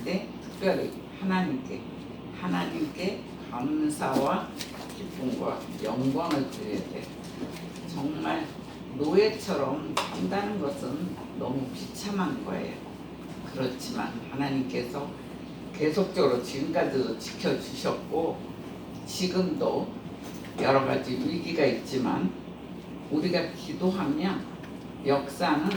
드리는데 특별히 하나님께 감사와 기쁨과 영광을 드려야 돼. 정말 노예처럼 산다는 것은 너무 비참한 거예요. 그렇지만 하나님께서 계속적으로 지금까지도 지켜주셨고 지금도 여러 가지 위기가 있지만 우리가 기도하면 역사는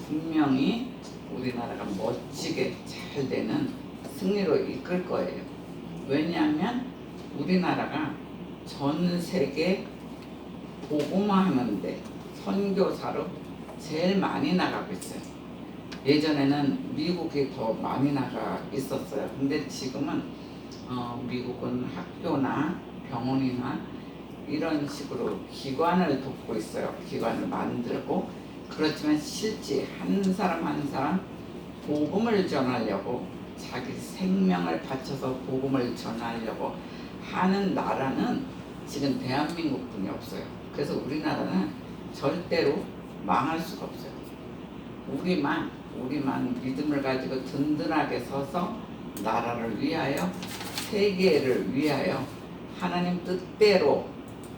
분명히 우리나라가 멋지게 잘 되는 승리로 이끌 거예요. 왜냐하면 우리나라가 전 세계 복음화하는데 선교사로 제일 많이 나가고 있어요. 예전에는 미국이 더 많이 나가 있었어요. 근데 지금은 미국은 학교나 병원이나 이런 식으로 기관을 돕고 있어요. 기관을 만들고. 그렇지만 실제 한 사람 한 사람 복음을 전하려고 자기 생명을 바쳐서 복음을 전하려고 하는 나라는 지금 대한민국뿐이 없어요. 그래서 우리나라는 절대로 망할 수가 없어요. 우리만 믿음을 가지고 든든하게 서서 나라를 위하여 세계를 위하여 하나님 뜻대로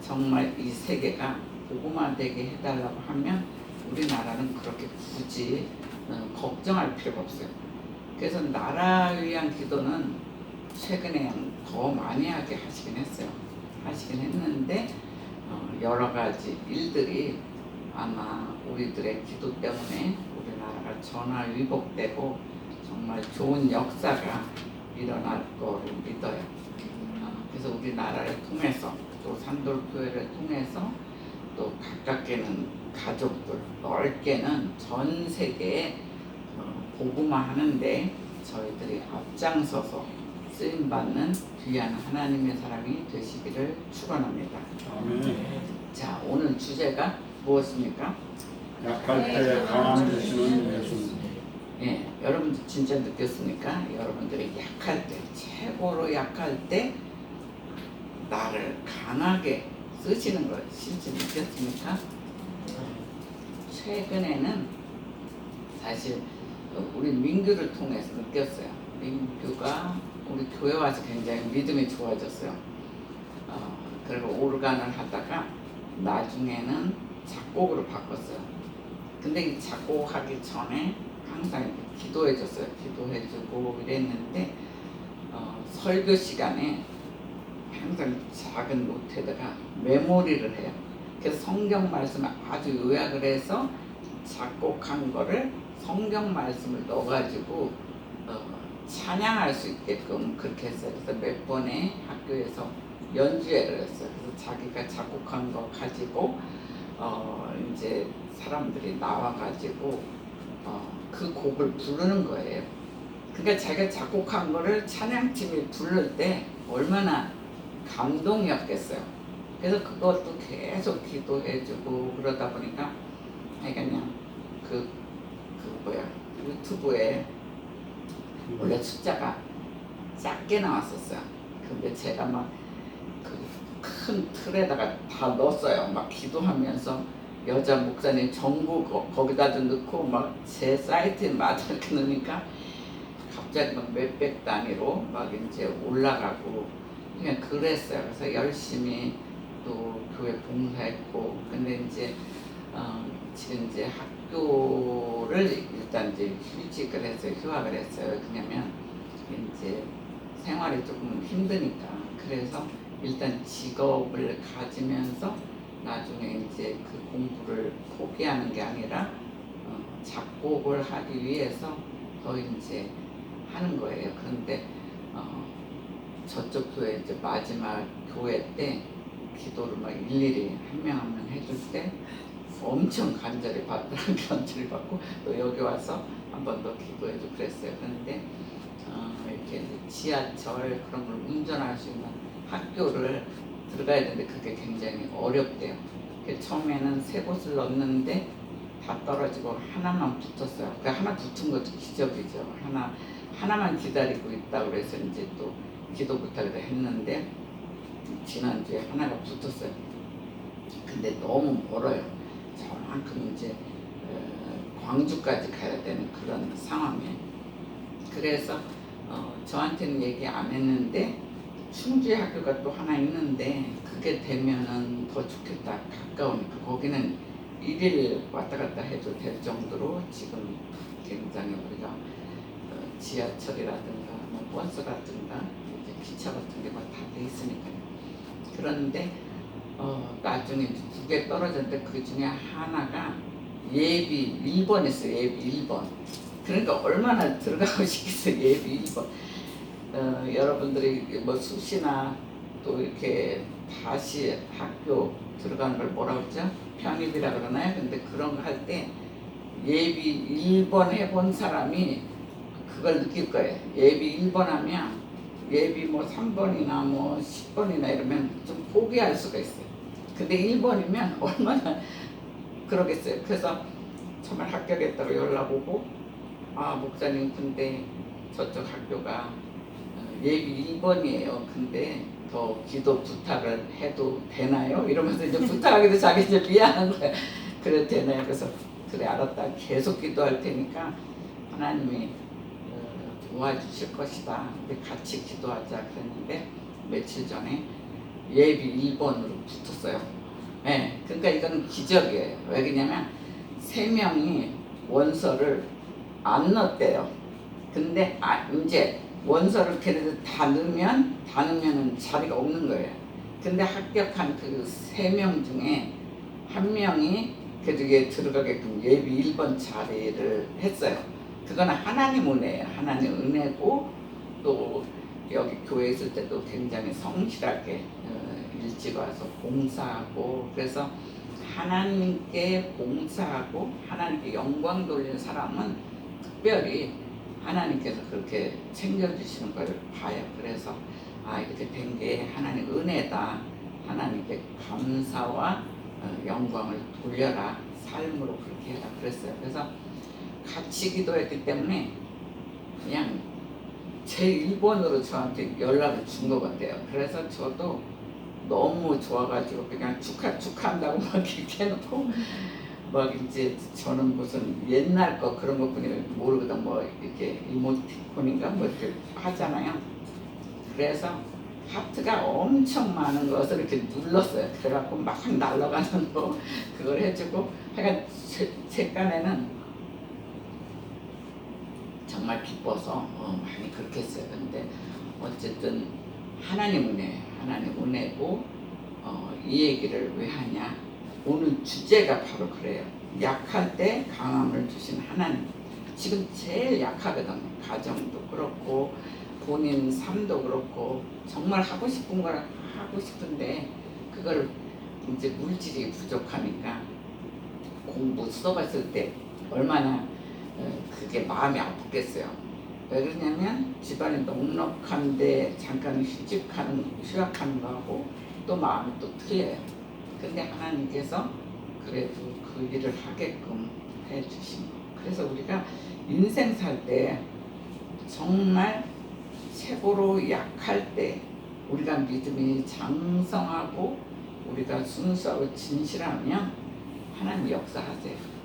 정말 이 세계가 복음화되게 해달라고 하면 우리나라는 그렇게 굳이 걱정할 필요가 없어요. 그래서 나라 위한 기도는 최근에 더 많이 하게 하시긴 했는데 여러 가지 일들이 아마 우리들의 기도 때문에 우리나라가 전화위복되고 정말 좋은 역사가 일어날 거를 믿어요. 그래서 우리나라를 통해서 또 산돌교회를 통해서 또 가깝게는 가족들, 넓게는 전 세계에 복음화하는데 저희들이 앞장서서 쓰임받는 귀한 하나님의 사람이 되시기를 축원합니다. 자, 오늘 주제가 무엇입니까? 약할 때 강함 되시는 예수님. 예, 여러분들 진짜 느꼈습니까? 여러분들이 약할 때, 최고로 약할 때 나를 강하게 쓰시는 걸 실제 느꼈습니까? 최근에는 사실 우리 민규를 통해서 느꼈어요. 민규가 우리 교회 와서 굉장히 믿음이 좋아졌어요. 그리고 오르간을 하다가 나중에는 작곡으로 바꿨어요. 근데 이 작곡하기 전에 항상 기도해줬어요. 기도해주고 이랬는데 설교 시간에 항상 작은 노트에다가 메모리를 해요. 그래서 성경 말씀을 아주 요약을 해서 작곡한 거를 성경 말씀을 넣어가지고 찬양할 수 있게끔 그렇게 했어요. 그래서 몇 번의 학교에서 연주회를 했어요. 그래서 자기가 작곡한 거 가지고 이제 사람들이 나와가지고 그 곡을 부르는 거예요. 그러니까 자기가 작곡한 거를 찬양팀이 부를 때 얼마나 감동이었겠어요. 그래서 그것도 계속 기도해주고 그러다 보니까 그냥 유튜브에 원래 숫자가 작게 나왔었어요. 근데 제가 막 그 큰 틀에다가 다 넣었어요. 막 기도하면서 여자 목사님 정보 거기다 좀 넣고 막 제 사이트에 막 이렇게 넣으니까 갑자기 막 몇백 단위로 막 이제 올라가고 그냥 그랬어요. 그래서 열심히 또 교회 봉사했고 근데 이제 지금 이제 학교를 일단 이제 휴직을 했어요. 휴학을 했어요. 왜냐면 이제 생활이 조금 힘드니까. 그래서 일단 직업을 가지면서 나중에 이제 그 공부를 포기하는 게 아니라 작곡을 하기 위해서 더 이제 하는 거예요. 그런데 저쪽 교회 이제 마지막 교회 때 기도를 막 일일이 한 명 한 명 해줄 때 엄청 간절히 받고 또 여기 와서 한 번 더 기도해주고 그랬어요. 그런데 이렇게 지하철 그런 걸 운전할 수 있는 학교를 들어가야 되는데 그게 굉장히 어렵대요. 처음에는 3곳을 넣었는데 다 떨어지고 하나만 붙었어요. 그러니까 하나 붙은 것도 기적이죠. 하나만 기다리고 있다고 그래서 이제 또 기도 부탁을 했는데 지난주에 하나가 붙었어요. 근데 너무 멀어요. 저만큼 이제 광주까지 가야 되는 그런 상황이에요. 그래서 저한테는 얘기 안 했는데 충주에 학교가 또 하나 있는데 그게 되면은 더 좋겠다. 가까우니까 거기는 일일 왔다 갔다 해도 될 정도로 지금 굉장히 우리가 지하철이라든가 뭐 버스라든가 이제 기차 같은 게 막 다 돼 있으니까요. 그런데 나중에 이제 두 개 떨어졌는데 그 중에 하나가 예비 1번이었어요. 예비 1번. 그러니까 얼마나 들어가고 싶겠어요. 예비 1번. 여러분들이 뭐 수시나 또 이렇게 다시 학교 들어가는 걸 뭐라 그러죠? 편입이라 그러나요? 근데 그런 거 할 때 예비 1번 해본 사람이 그걸 느낄 거예요. 예비 1번 하면 예비 뭐 3번이나 뭐 10번이나 이러면 좀 포기할 수가 있어요. 근데 1번이면 얼마나 그러겠어요. 그래서 정말 합격했다고 연락 오고, 아 목사님 근데 저쪽 학교가 예비 1번이에요. 근데 더 기도 부탁을 해도 되나요? 이러면서 이제 부탁하기도 자기 이제 미안한 거예요. 그래 되나요? 그래서 그래 알았다. 계속 기도할 테니까 하나님이 도와주실 것이다. 우리 같이 기도하자 그랬는데 며칠 전에 예비 1번으로 붙었어요. 네, 그러니까 이건 기적이에요. 왜 그러냐면 3명이 원서를 안 넣었대요. 근데 이제 원서를 그래도 다 넣으면은 자리가 없는 거예요. 근데 합격한 그 3명 중에 한 명이 그래도 얘 들어가게끔 예비 1번 자리를 했어요. 그거는 하나님 은혜예요. 하나님 은혜고 또 여기 교회 있을 때도 굉장히 성실하게 일찍 와서 봉사하고 그래서 하나님께 봉사하고 하나님께 영광 돌리는 사람은 특별히 하나님께서 그렇게 챙겨주시는 걸 봐요. 그래서 이렇게 된 게 하나님 은혜다. 하나님께 감사와 영광을 돌려라. 삶으로 그렇게 해라 그랬어요. 그래서 같이 기도했기 때문에 그냥 제 1번으로 저한테 연락을 준 것 같아요. 그래서 저도 너무 좋아가지고 그냥 축하한다고 막 이렇게 해놓고 막 이제 저는 무슨 옛날 거 그런 것뿐이 모르거든. 뭐 이렇게 이모티콘인가 뭐 이렇게 하잖아요. 그래서 하트가 엄청 많은 것을 이렇게 눌렀어요. 그래갖고 막 날아가는 거 그걸 해주고 하여간 제 깐에는 정말 기뻐서 많이 그렇게 했어요. 근데 어쨌든 하나님 은혜고 이 얘기를 왜 하냐? 오늘 주제가 바로 그래요. 약할 때 강함을 주신 하나님. 지금 제일 약하거든요. 가정도 그렇고 본인 삶도 그렇고 정말 하고 싶은 걸 하고 싶은데 그걸 이제 물질이 부족하니까 공부 수업했을 때 얼마나 그게 마음이 아프겠어요. 왜 그러냐면 집안이 넉넉한데 잠깐 휴학하는 거하고 또 마음이 또 틀려요. 근데 하나님께서 그래도 그 일을 하게끔 해주신 거. 그래서 우리가 인생 살 때 정말 최고로 약할 때 우리가 믿음이 장성하고 우리가 순수하고 진실하면 하나님 역사하세요.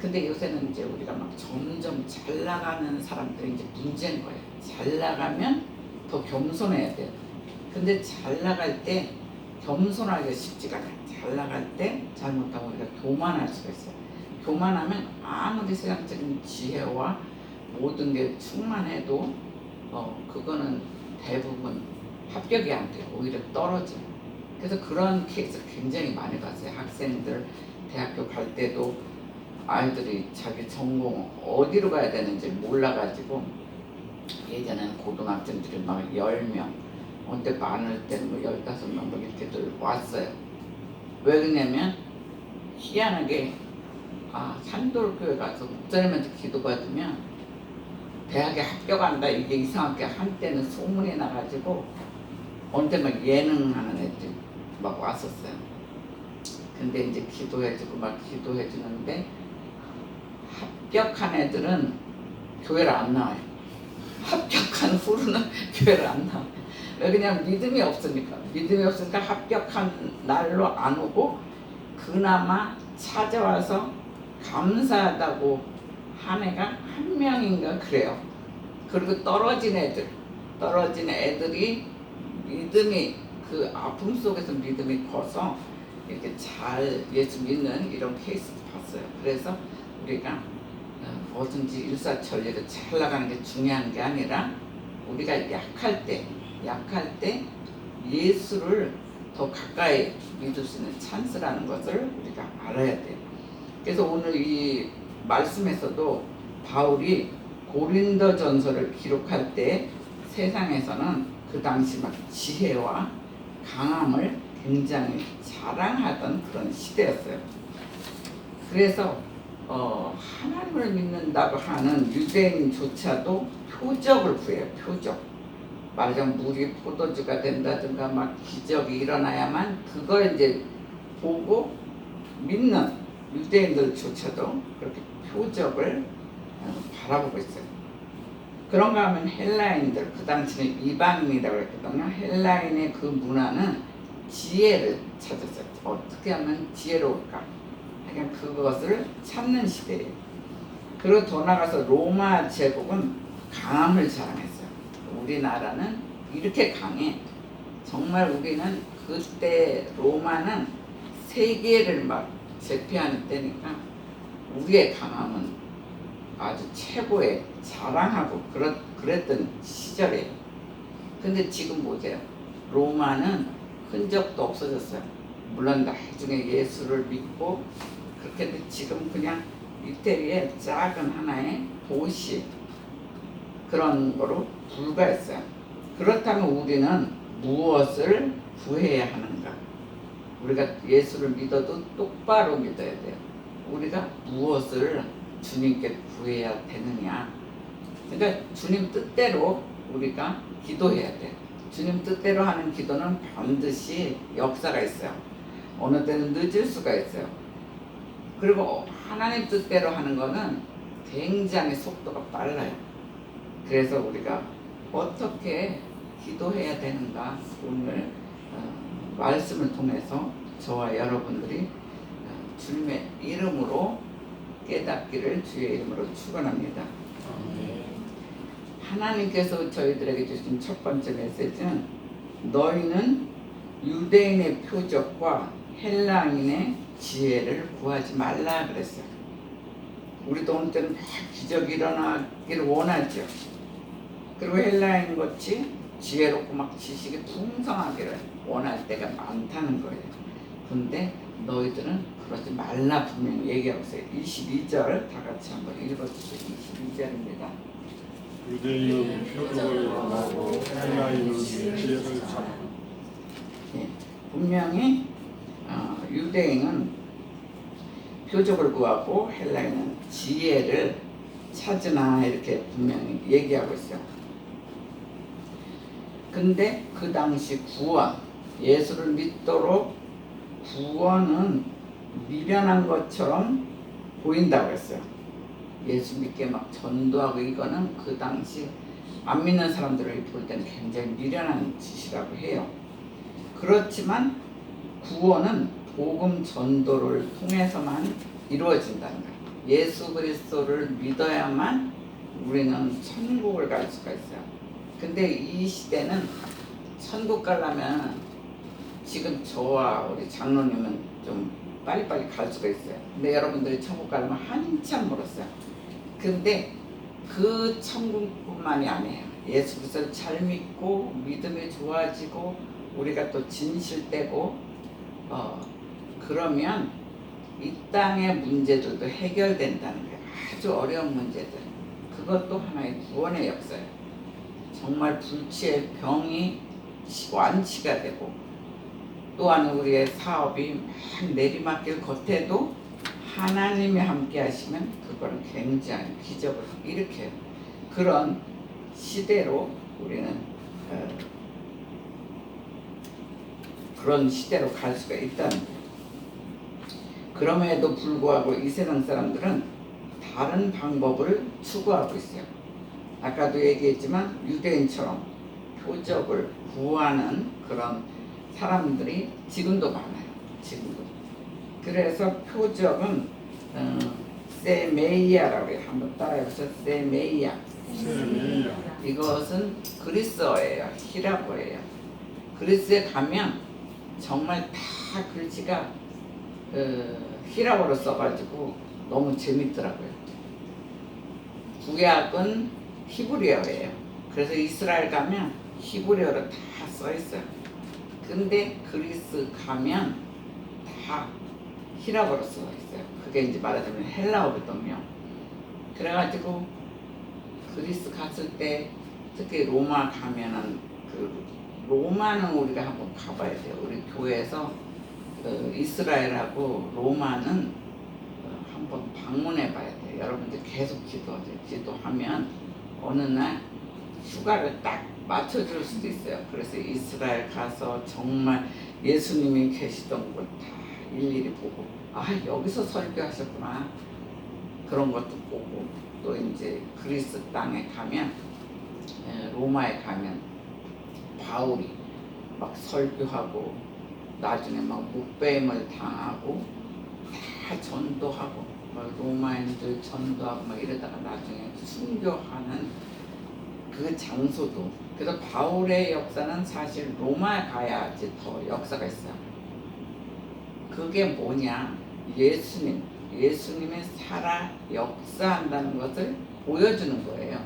근데 요새는 이제 우리가 막 점점 잘 나가는 사람들이 이제 문제인 거예요. 잘 나가면 더 겸손해야 돼요. 근데 잘 나갈 때 겸손하기가 쉽지가 않아요. 잘 나갈 때 잘못하면 우리가 교만할 수가 있어요. 교만하면 아무리 세상적인 지혜와 모든 게 충만해도 그거는 대부분 합격이 안 돼요. 오히려 떨어져요. 그래서 그런 케이스 굉장히 많이 봤어요. 학생들 대학교 갈 때도 아이들이 자기 전공 어디로 가야 되는지 몰라가지고 예전에는 고등학생들이 막 10명 언제 많을 때는 뭐 15명 뭐 이렇게들 왔어요. 왜 그러냐면 희한하게 산돌교회 가서 목사님한테 기도받으면 대학에 합격한다 이게 이상하게 한때는 소문이 나가지고 언제 막 예능하는 애들이 막 왔었어요. 근데 이제 기도해주고 막 기도해주는데 합격한 애들은 교회를 안 나와요. 합격한 후로는 교회를 안 나와요. 왜 그냥 믿음이 없으니까 합격한 날로 안 오고 그나마 찾아와서 감사하다고 한 애가 한 명인가 그래요. 그리고 떨어진 애들이 믿음이 그 아픔 속에서 믿음이 커서 이렇게 잘 예수 믿는 이런 케이스도 봤어요. 그래서 우리가 뭐든지 일사천리로 잘 나가는 게 중요한 게 아니라 우리가 약할 때 예수를 더 가까이 믿을 수 있는 찬스라는 것을 우리가 알아야 돼요. 그래서 오늘 이 말씀에서도 바울이 고린도전서를 기록할 때 세상에서는 그 당시 막 지혜와 강함을 굉장히 자랑하던 그런 시대였어요. 그래서 하나님을 믿는다고 하는 유대인조차도 표적을 구해요. 표적. 말하자면 물이 포도주가 된다든가 막 기적이 일어나야만 그걸 이제 보고 믿는 유대인들조차도 그렇게 표적을 바라보고 있어요. 그런가 하면 헬라인들, 그 당시는 이방인이라고 했거든요. 헬라인의 그 문화는 지혜를 찾았어요. 어떻게 하면 지혜로울까? 그냥 그것을 찾는 시대예요. 그리고 더 나가서 로마 제국은 강함을 자랑했어요. 우리나라는 이렇게 강해. 정말 우리는 그때 로마는 세계를 막 제패하는 때니까 우리의 강함은 아주 최고의 자랑하고 그랬던 시절이에요. 근데 지금 보세요. 로마는 흔적도 없어졌어요. 물론 나중에 예수를 믿고 그렇게 했는데 지금 그냥 이태리의 작은 하나의 도시 그런 거로 불과했어요. 그렇다면 우리는 무엇을 구해야 하는가? 우리가 예수를 믿어도 똑바로 믿어야 돼요. 우리가 무엇을 주님께 구해야 되느냐? 그러니까 주님 뜻대로 우리가 기도해야 돼요. 주님 뜻대로 하는 기도는 반드시 역사가 있어요. 어느 때는 늦을 수가 있어요. 그리고 하나님 뜻대로 하는 거는 굉장히 속도가 빨라요. 그래서 우리가 어떻게 기도해야 되는가 오늘 말씀을 통해서 저와 여러분들이 주님의 이름으로 깨닫기를 주의 이름으로 축원합니다. 하나님께서 저희들에게 주신 첫 번째 메시지는 너희는 유대인의 표적과 헬라인의 지혜를 구하지 말라 그랬어요. 우리도 어느 때는 기적이 일어나기를 원하죠. 그리고 헬라인 같이 지혜롭고 막 지식이 풍성하기를 원할 때가 많다는 거예요. 근데 너희들은 그러지 말라 분명히 얘기하고 있어요. 22절 다 같이 한번 읽어주세요. 22절입니다. 유대인은 표적을 구하고 헬라인은 지혜를 찾고. 네, 분명히 유대인은 표적을 구하고 헬라인은 지혜를 찾으나 이렇게 분명히 얘기하고 있어요. 근데 그 당시 구원, 예수를 믿도록 구원은 미련한 것처럼 보인다고 했어요. 예수 믿게 막 전도하고 이거는 그 당시 안 믿는 사람들을 볼 때는 굉장히 미련한 짓이라고 해요. 그렇지만 구원은 복음 전도를 통해서만 이루어진다는 거예요. 예수 그리스도를 믿어야만 우리는 천국을 갈 수가 있어요. 근데 이 시대는 천국 가려면 지금 저와 우리 장로님은 좀 빨리빨리 갈 수가 있어요. 근데 여러분들이 천국 가려면 한참 멀었어요. 근데 그 천국뿐만이 아니에요. 예수 그리스도를 잘 믿고 믿음이 좋아지고 우리가 또 진실되고 그러면 이 땅의 문제들도 해결된다는 거예요. 아주 어려운 문제들. 그것도 하나의 구원의 역사예요. 정말 불치의 병이 완치가 되고 또한 우리의 사업이 막 내리막길 겉에도 하나님이 함께 하시면 그거는 굉장히 기적을 일으켜요. 그런 시대로 우리는 그런 시대로 갈 수가 있다는 거예요. 그럼에도 불구하고 이 세상 사람들은 다른 방법을 추구하고 있어요. 아까도 얘기했지만 유대인처럼 표적을 구하는 그런 사람들이 지금도 많아요. 지금도. 그래서 표적은 세메이아라고 해요. 한번 따라해보세요. 세메이아. 세례야. 이것은 그리스어예요. 히라보예요. 그리스에 가면 정말 다 글씨가 히라보로 써가지고 너무 재밌더라고요. 구약은 히브리어예요. 그래서 이스라엘 가면 히브리어로 다 써있어요. 근데 그리스 가면 다 히라보로 써있어요. 그게 이제 말하자면 헬라어거든요. 그래가지고 그리스 갔을 때 특히 로마 가면은 로마는 우리가 한번 가봐야 돼요. 우리 교회에서 이스라엘하고 로마는 한번 방문해 봐야 돼요. 여러분들 계속 기도하면 어느 날 휴가를 딱 맞춰줄 수도 있어요. 그래서 이스라엘 가서 정말 예수님이 계시던 곳 다 일일이 보고 여기서 설교하셨구나 그런 것도 보고 또 이제 그리스 땅에 가면 로마에 가면 바울이 막 설교하고 나중에 막 묵배임을 당하고 다 전도하고 막 로마인들 전도하고 막 이러다가 나중에 순교하는 그 장소도 그래서 바울의 역사는 사실 로마에 가야지 더 역사가 있어요. 그게 뭐냐? 예수님이 살아 역사한다는 것을 보여주는 거예요.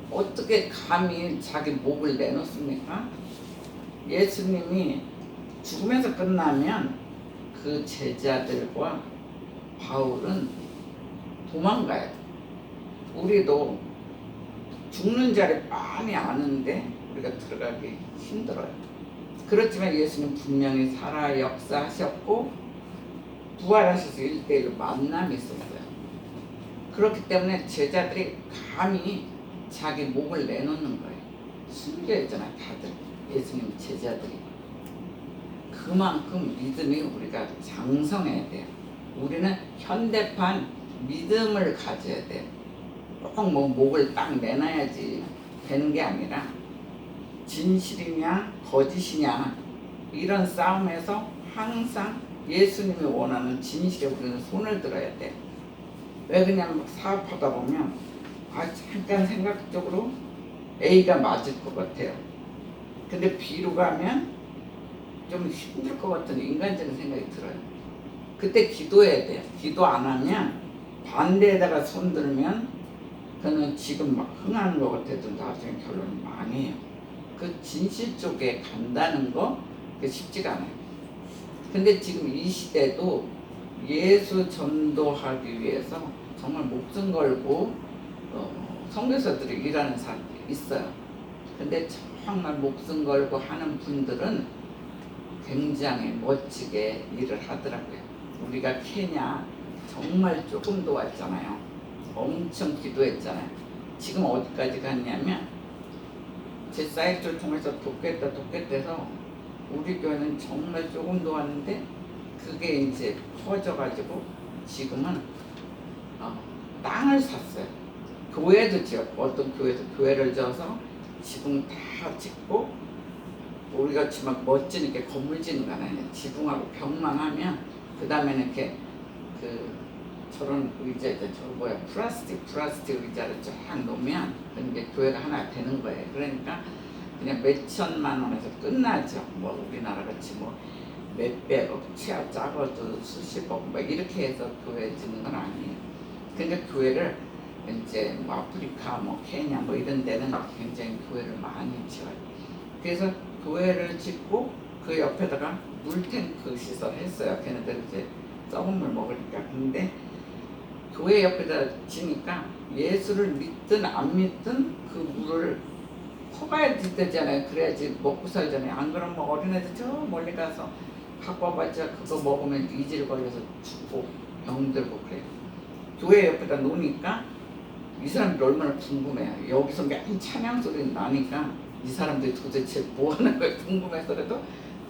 어떻게 감히 자기 목을 내놓습니까? 예수님이 죽으면서 끝나면 그 제자들과 바울은 도망가요. 우리도 죽는 자리 빤히 아는데 우리가 들어가기 힘들어요. 그렇지만 예수님 분명히 살아 역사하셨고 부활하셔서 1대1로 만남이 있었어요. 그렇기 때문에 제자들이 감히 자기 목을 내놓는 거예요. 숨겨있잖아요. 다들 예수님 제자들이. 그만큼 믿음이 우리가 장성해야 돼요. 우리는 현대판 믿음을 가져야 돼요. 꼭 뭐 목을 딱 내놔야지 되는 게 아니라 진실이냐 거짓이냐 이런 싸움에서 항상 예수님이 원하는 진실에 우리는 손을 들어야 돼. 왜 그냥 사업하다 보면 잠깐 생각적으로 A가 맞을 것 같아요. 근데 B로 가면 좀 힘들 것 같은 인간적인 생각이 들어요. 그때 기도해야 돼요. 기도 안 하면 반대에다가 손 들면 그는 지금 막 흥하는 것 같아도 나중에 결론은 망해요. 그 진실 쪽에 간다는 거 그게 쉽지가 않아요. 근데 지금 이 시대도 예수 전도하기 위해서 정말 목숨 걸고 선교사들이 일하는 사람들이 있어요. 근데 정말 목숨 걸고 하는 분들은 굉장히 멋지게 일을 하더라고요. 우리가 케냐 정말 조금 도왔잖아요. 엄청 기도했잖아요. 지금 어디까지 갔냐면 제 사이트를 통해서 돕겠다 해서 우리 교회는 정말 조금 도왔는데 그게 이제 퍼져가지고 지금은 땅을 샀어요. 교회도 지었고 어떤 교회도 교회를 지어서 지붕 다 짓고 우리가 지금 멋진 이렇게 건물 짓는 건 아니에요. 지붕하고 벽만 하면 그 다음에는 이렇게 저런 의자 플라스틱 의자를 쫙 놓으면 그게 교회가 하나 되는 거예요. 그러니까 그냥 몇 천만 원에서 끝나죠. 뭐 우리나라 같이 뭐 몇백억 치아 작아도 수십억 뭐 이렇게 해서 교회 짓는 건 아니에요. 그러니까 교회를 이제 뭐 아프리카 뭐 케냐 뭐 이런 데는 굉장히 교회를 많이 지어요. 그래서 교회를 짓고 그 옆에다가 물탱크 시설 했어요. 걔네들 이제 썩은 물 먹으니까. 근데 교회 옆에다 지니까 예수를 믿든 안 믿든 그 물을 퍼가야 되잖아요. 그래야지 먹고 살잖아요. 안 그러면 어린애들 저 멀리 가서 갖고 와봤자 그거 먹으면 이질 걸려서 죽고 병들고 그래요. 교회 옆에다 놓으니까 이 사람들 얼마나 궁금해요. 여기서 맨 찬양 소리 나니까 이 사람들이 도대체 뭐 하는 거야 궁금해서라도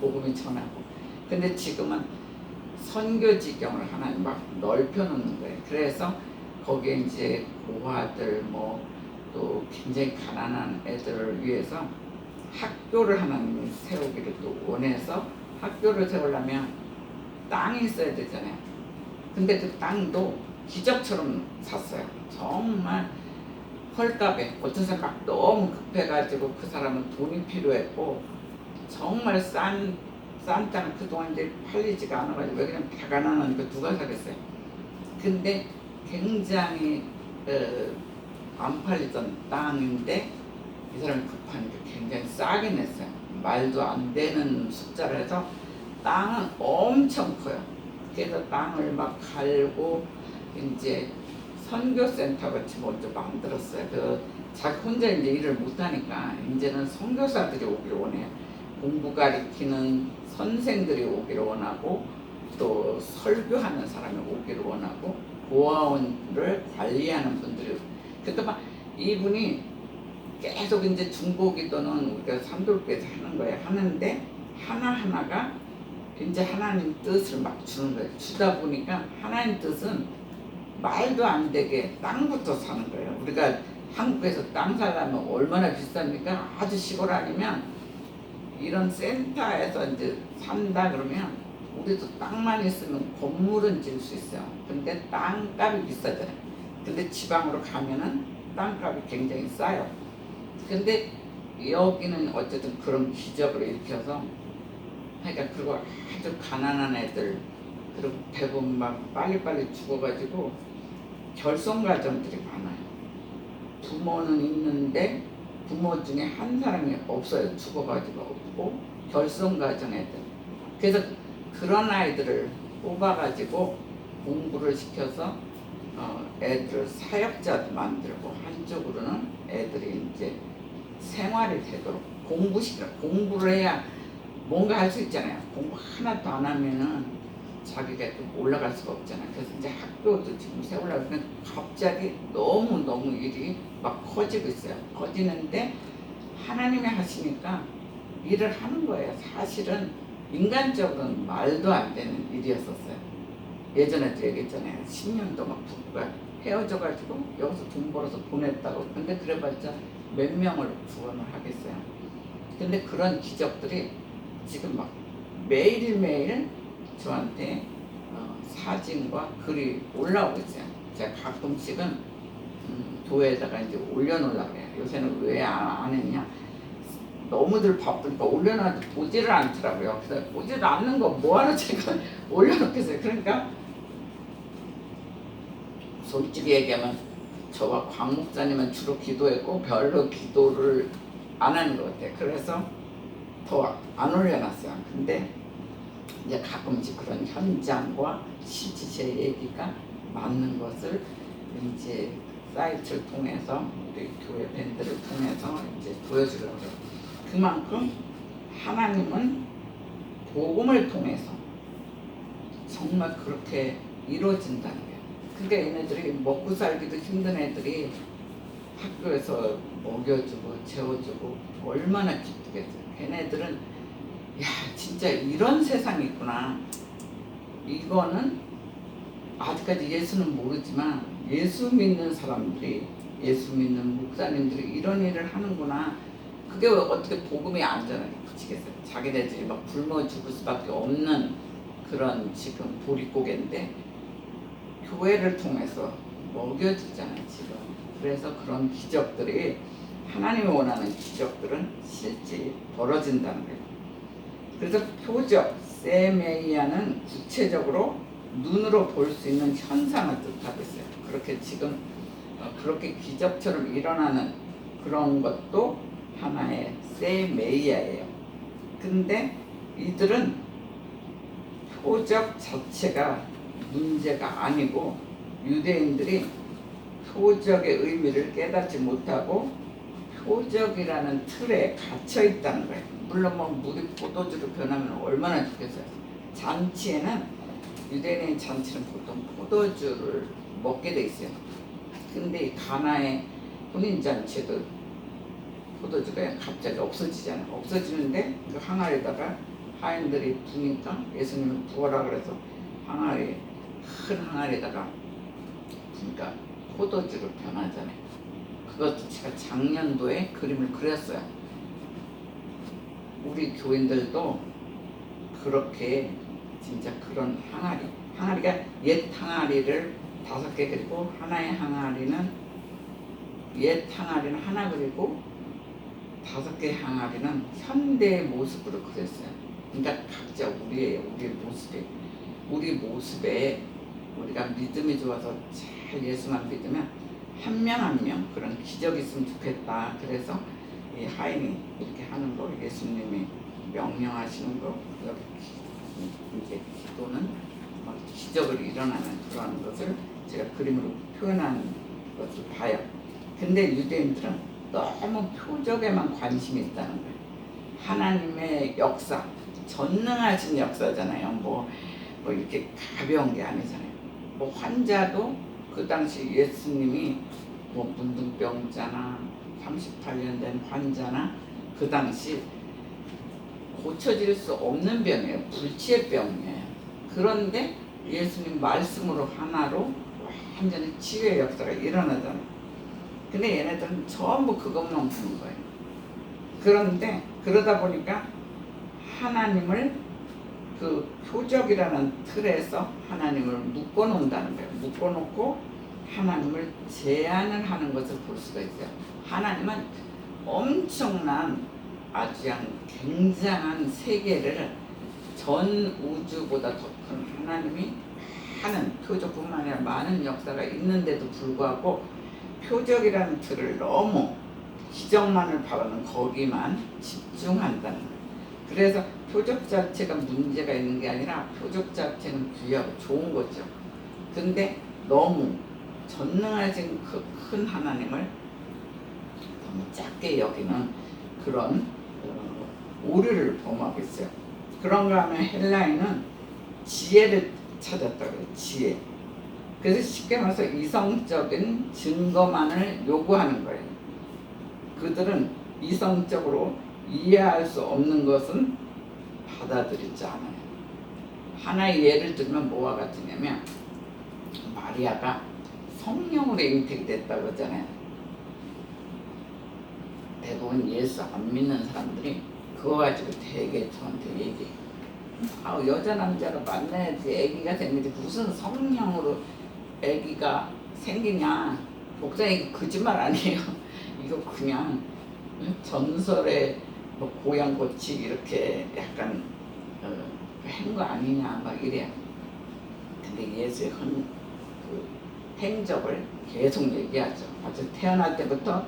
복음이 전하고. 근데 지금은 선교 지경을 하나 막 넓혀 놓는 거예요. 그래서 거기에 이제 고아들 뭐 또 굉장히 가난한 애들을 위해서 학교를 하나님이 세우기를 또 원해서 학교를 세우려면 땅이 있어야 되잖아요. 근데 그 땅도 기적처럼 샀어요. 정말 헐값에 어떤 사람 막 너무 급해가지고 그 사람은 돈이 필요했고 정말 싼 땅은 그동안 이제 팔리지가 않아가지고 왜 그냥 다 가난하니까 누가 사겠어요. 근데 굉장히 안 팔리던 땅인데 이 사람이 급하니까 굉장히 싸게 냈어요. 말도 안 되는 숫자를 해서 땅은 엄청 커요. 그래서 땅을 막 갈고 이제 선교센터 같이 먼저 만들었어요. 자기 혼자 이제 일을 못하니까 이제는 선교사들이 오기를 원해요. 공부 가리키는 선생들이 오기를 원하고 또 설교하는 사람이 오기를 원하고 고아원을 관리하는 분들이 그때 막 이분이 계속 이제 중보기도는 우리가 삼돌교에서 하는 거예요. 하는데 하나하나가 이제 하나님 뜻을 막 주는 거예요. 주다 보니까 하나님 뜻은 말도 안 되게 땅부터 사는 거예요. 우리가 한국에서 땅 살려면 얼마나 비쌉니까? 아주 시골 아니면 이런 센터에서 이제 산다 그러면 우리도 땅만 있으면 건물은 지을 수 있어요. 근데 땅값이 비싸잖아요. 근데 지방으로 가면은 땅값이 굉장히 싸요. 근데 여기는 어쨌든 그런 기적을 일으켜서 그러니까 그리고 아주 가난한 애들 그리고 대부분 막 빨리빨리 죽어가지고 결손가정들이 많아요. 부모는 있는데 부모 중에 한 사람이 없어요. 죽어가지고 없고 결손가정 애들. 그래서 그런 아이들을 뽑아가지고 공부를 시켜서 애들을 사역자도 만들고 한쪽으로는 애들이 이제 생활이 되도록 공부를 해야 뭔가 할 수 있잖아요. 공부 하나도 안 하면은 자기가 좀 올라갈 수가 없잖아요. 그래서 이제 학교도 지금 세우려고 하면 갑자기 너무 일이 막 커지고 있어요. 커지는데 하나님이 하시니까 일을 하는 거예요. 사실은 인간적으로는 말도 안 되는 일이었었어요. 예전에도 얘기했잖아요. 10년 동안 부부가 헤어져가지고 여기서 돈 벌어서 보냈다고. 근데 그래봤자 몇 명을 구원을 하겠어요. 근데 그런 기적들이 지금 막 매일매일 저한테 사진과 글이 올라오고 있어요. 제가 가끔씩은 교회에다가 이제 올려놓으려고 해요. 요새는 왜 안 했냐? 너무들 바쁘니까 올려놔도 보지를 않더라고요. 그래서 보지도 않는 거 뭐하러 제가 올려놓겠어요. 그러니까 솔직히 얘기하면 저와 광 목사님은 주로 기도했고 별로 기도를 안 하는 것 같아요. 그래서 더 안 올려놨어요. 근데 이제 가끔씩 그런 현장과 실제 제 얘기가 맞는 것을 이제 사이트를 통해서 우리 교회 밴드를 통해서 이제 보여주려고 해요. 그만큼 하나님은 복음을 통해서 정말 그렇게 이루어진다는 거예요. 그러니까 얘네들이 먹고 살기도 힘든 애들이 학교에서 먹여주고 재워주고 얼마나 기쁘겠어요. 걔네들은 야 진짜 이런 세상이 있구나. 이거는 아직까지 예수는 모르지만 예수 믿는 사람들이 예수 믿는 목사님들이 이런 일을 하는구나. 그게 어떻게 복음이 안전하게 붙이겠어요. 자기네들이 막 굶어 죽을 수밖에 없는 그런 지금 보릿고개인데 교회를 통해서 먹여주잖아요 지금. 그래서 그런 기적들이 하나님이 원하는 기적들은 실제 벌어진다는 거예요. 그래서 표적, 세메이아는 구체적으로 눈으로 볼 수 있는 현상을 뜻하고 있어요. 그렇게 지금 그렇게 기적처럼 일어나는 그런 것도 하나의 세메이아예요. 근데 이들은 표적 자체가 문제가 아니고 유대인들이 표적의 의미를 깨닫지 못하고 표적이라는 틀에 갇혀 있다는 거예요. 물론 뭐 물이 포도주로 변하면 얼마나 좋겠어요. 잔치에는 유대인 잔치는 보통 포도주를 먹게 돼 있어요. 근데 이 가나의 혼인 잔치도 포도주가 갑자기 없어지잖아요. 없어지는데 그 항아리에다가 하인들이 부니까 예수님을 부어라 그래서 항아리 큰 항아리에다가 부니까 포도주로 변하잖아요. 그것도 제가 작년도에 그림을 그렸어요. 우리 교인들도 그렇게 진짜 그런 항아리가 옛 항아리를 5개 그리고 하나의 항아리는 옛 항아리는 하나 그리고 5개 항아리는 현대의 모습으로 그렸어요. 그러니까 각자 우리 모습에 우리가 믿음이 좋아서 잘 예수만 믿으면 한 명 한 명 그런 기적이 있으면 좋겠다. 그래서 이 하인이 이렇게 하는 거, 예수님이 명령하시는 거, 이제 기도는 기적을 일어나는 그런 것을 제가 그림으로 표현한 것을 봐요. 근데 유대인들은 너무 표적에만 관심이 있다는 거예요. 하나님의 역사, 전능하신 역사잖아요. 뭐 이렇게 가벼운 게 아니잖아요. 뭐 환자도 그 당시 예수님이 뭐 문둥병자나 38년 된 환자나 그 당시 고쳐질 수 없는 병이에요. 불치의 병이에요. 그런데 예수님 말씀으로 하나로 완전히 치유의 역사가 일어나잖아요. 근데 얘네들은 전부 그것만 보는 거예요. 그런데 그러다 보니까 하나님을 그 표적이라는 틀에서 하나님을 묶어놓는다는 거예요. 묶어놓고 하나님을 제한을 하는 것을 볼 수가 있어요. 하나님은 엄청난 아주 굉장한 세계를 전 우주보다 더 큰 하나님이 하는 표적뿐만 아니라 많은 역사가 있는데도 불구하고 표적이라는 틀을 너무 기적만을 바라는 거기만 집중한다는 거예요. 그래서 표적 자체가 문제가 있는 게 아니라 표적 자체는 귀하고 좋은 거죠. 근데 너무 전능하신 그 큰 하나님을 너무 작게 여기는 그런 오류를 범하고 있어요. 그런가 하면 헬라인은 지혜를 찾았다고 해요. 지혜. 그래서 쉽게 말해서 이성적인 증거만을 요구하는 거예요. 그들은 이성적으로 이해할 수 없는 것은 받아들이지 않아요. 하나의 예를 들면 뭐와 같으냐면 마리아가 성령으로 잉태가 됐다고 하잖아요. 대부분 예수 안 믿는 사람들이 그거 가지고 되게 저한테 얘기해요. 여자 남자로 만나야지 애기가 생기지 무슨 성령으로 애기가 생기냐. 목사님 이거 거짓말 아니에요. 이거 그냥 전설의 뭐 고향 고치 이렇게 약간 한 거 아니냐 막 이래요. 근데 예수의 그 행적을 계속 얘기하죠. 아주 태어날 때부터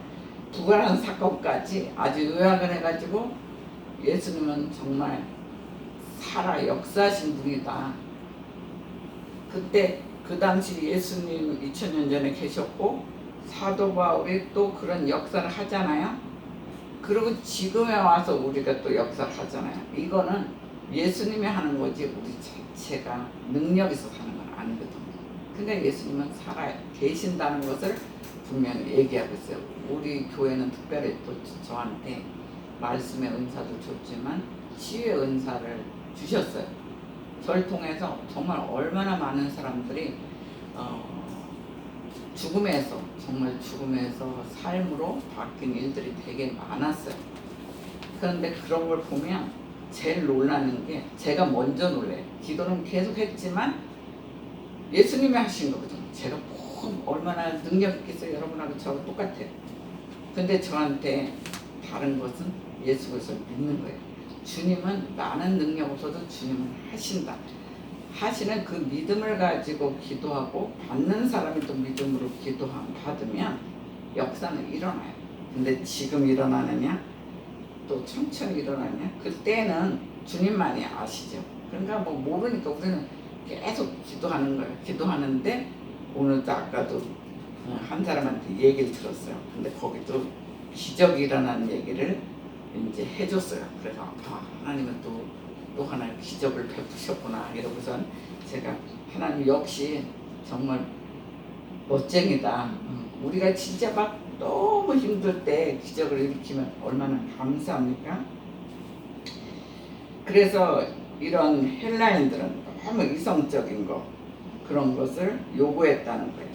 부활한 사건까지 아주 요약을 해가지고 예수님은 정말 살아 역사하신 분이다. 그때 그 당시 예수님 2000년 전에 계셨고 사도 바울이 또 그런 역사를 하잖아요. 그리고 지금에 와서 우리가 또 역사를 하잖아요. 이거는 예수님이 하는 거지 우리 자체가 능력 있어서 하는 건 아니거든요. 그러니까 예수님은 살아 계신다는 것을 분명히 얘기하고 있어요. 우리 교회는 특별히 또 저한테 말씀의 은사도 줬지만 치유의 은사를 주셨어요. 저를 통해서 정말 얼마나 많은 사람들이 죽음에서 삶으로 바뀐 일들이 되게 많았어요. 그런데 그런 걸 보면 제일 놀라는 게 제가 먼저 놀래요. 기도는 계속 했지만 예수님이 하신 거거든요. 제가 얼마나 능력 있겠어요. 여러분하고 저하고 똑같아요. 근데 저한테 다른 것은 예수 그리스도를 믿는 거예요. 주님은 많은 능력 없어도 주님은 하신다. 하시는 그 믿음을 가지고 기도하고 받는 사람이 또 믿음으로 받으면 역사는 일어나요. 근데 지금 일어나느냐 또 천천히 일어나느냐 그때는 주님만이 아시죠. 그러니까 뭐 모르니까 우리는 계속 기도하는 거예요. 기도하는데 오늘도 아까도 한 사람한테 얘기를 들었어요. 근데 거기도 기적이 일어나는 얘기를 이제 해줬어요. 그래서 하나님은 또 하나의 기적을 베푸셨구나 이러고선 제가 하나님 역시 정말 멋쟁이다. 우리가 진짜 막 너무 힘들 때 기적을 일으키면 얼마나 감사합니까? 그래서 이런 헬라인들은 너무 이성적인 거 그런 것을 요구했다는 거예요.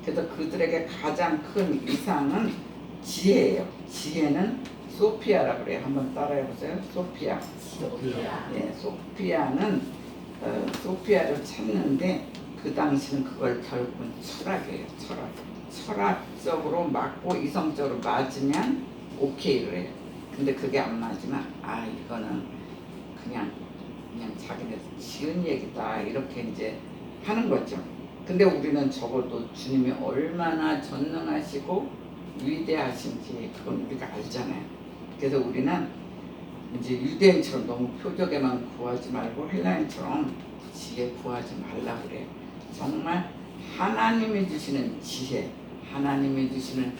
그래서 그들에게 가장 큰 이상은 지혜예요. 지혜는 소피아라고 그래요. 한번 따라해 보세요. 소피아. 예, 소피아는 소피아를 찾는데 그 당시는 그걸 결국은 철학이에요. 철학적으로 맞고 이성적으로 맞으면 오케이를 해요. 근데 그게 안 맞으면 이거는 그냥 자기네 지은 얘기다 이렇게 이제 하는 거죠. 근데 우리는 적어도 주님이 얼마나 전능하시고 위대하신지 그건 우리가 알잖아요. 그래서 우리는 이제 유대인처럼 너무 표적에만 구하지 말고 헬라인처럼 지혜 구하지 말라 그래요. 정말 하나님이 주시는 지혜, 하나님이 주시는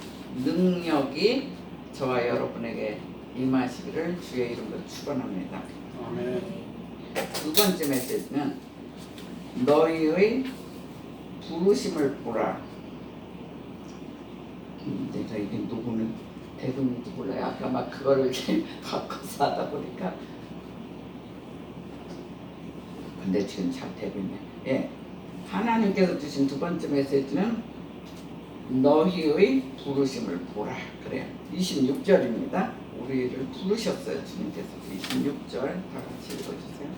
능력이 저와 여러분에게 임하시기를 주의 이름으로 축원합니다. 아멘. 두 번째 메시지는 너희의 부르심을 보라. 내가 이게 누구는 대부분도 몰라요. 아까 막 그거를 이렇게 바꿔서 하다 보니까 근데 지금 잘 되고 있네. 예, 하나님께서 주신 두 번째 메시지는 너희의 부르심을 보라 그래요. 26절입니다. 우리를 부르셨어요. 주님께서 26절 다 같이 읽어주세요.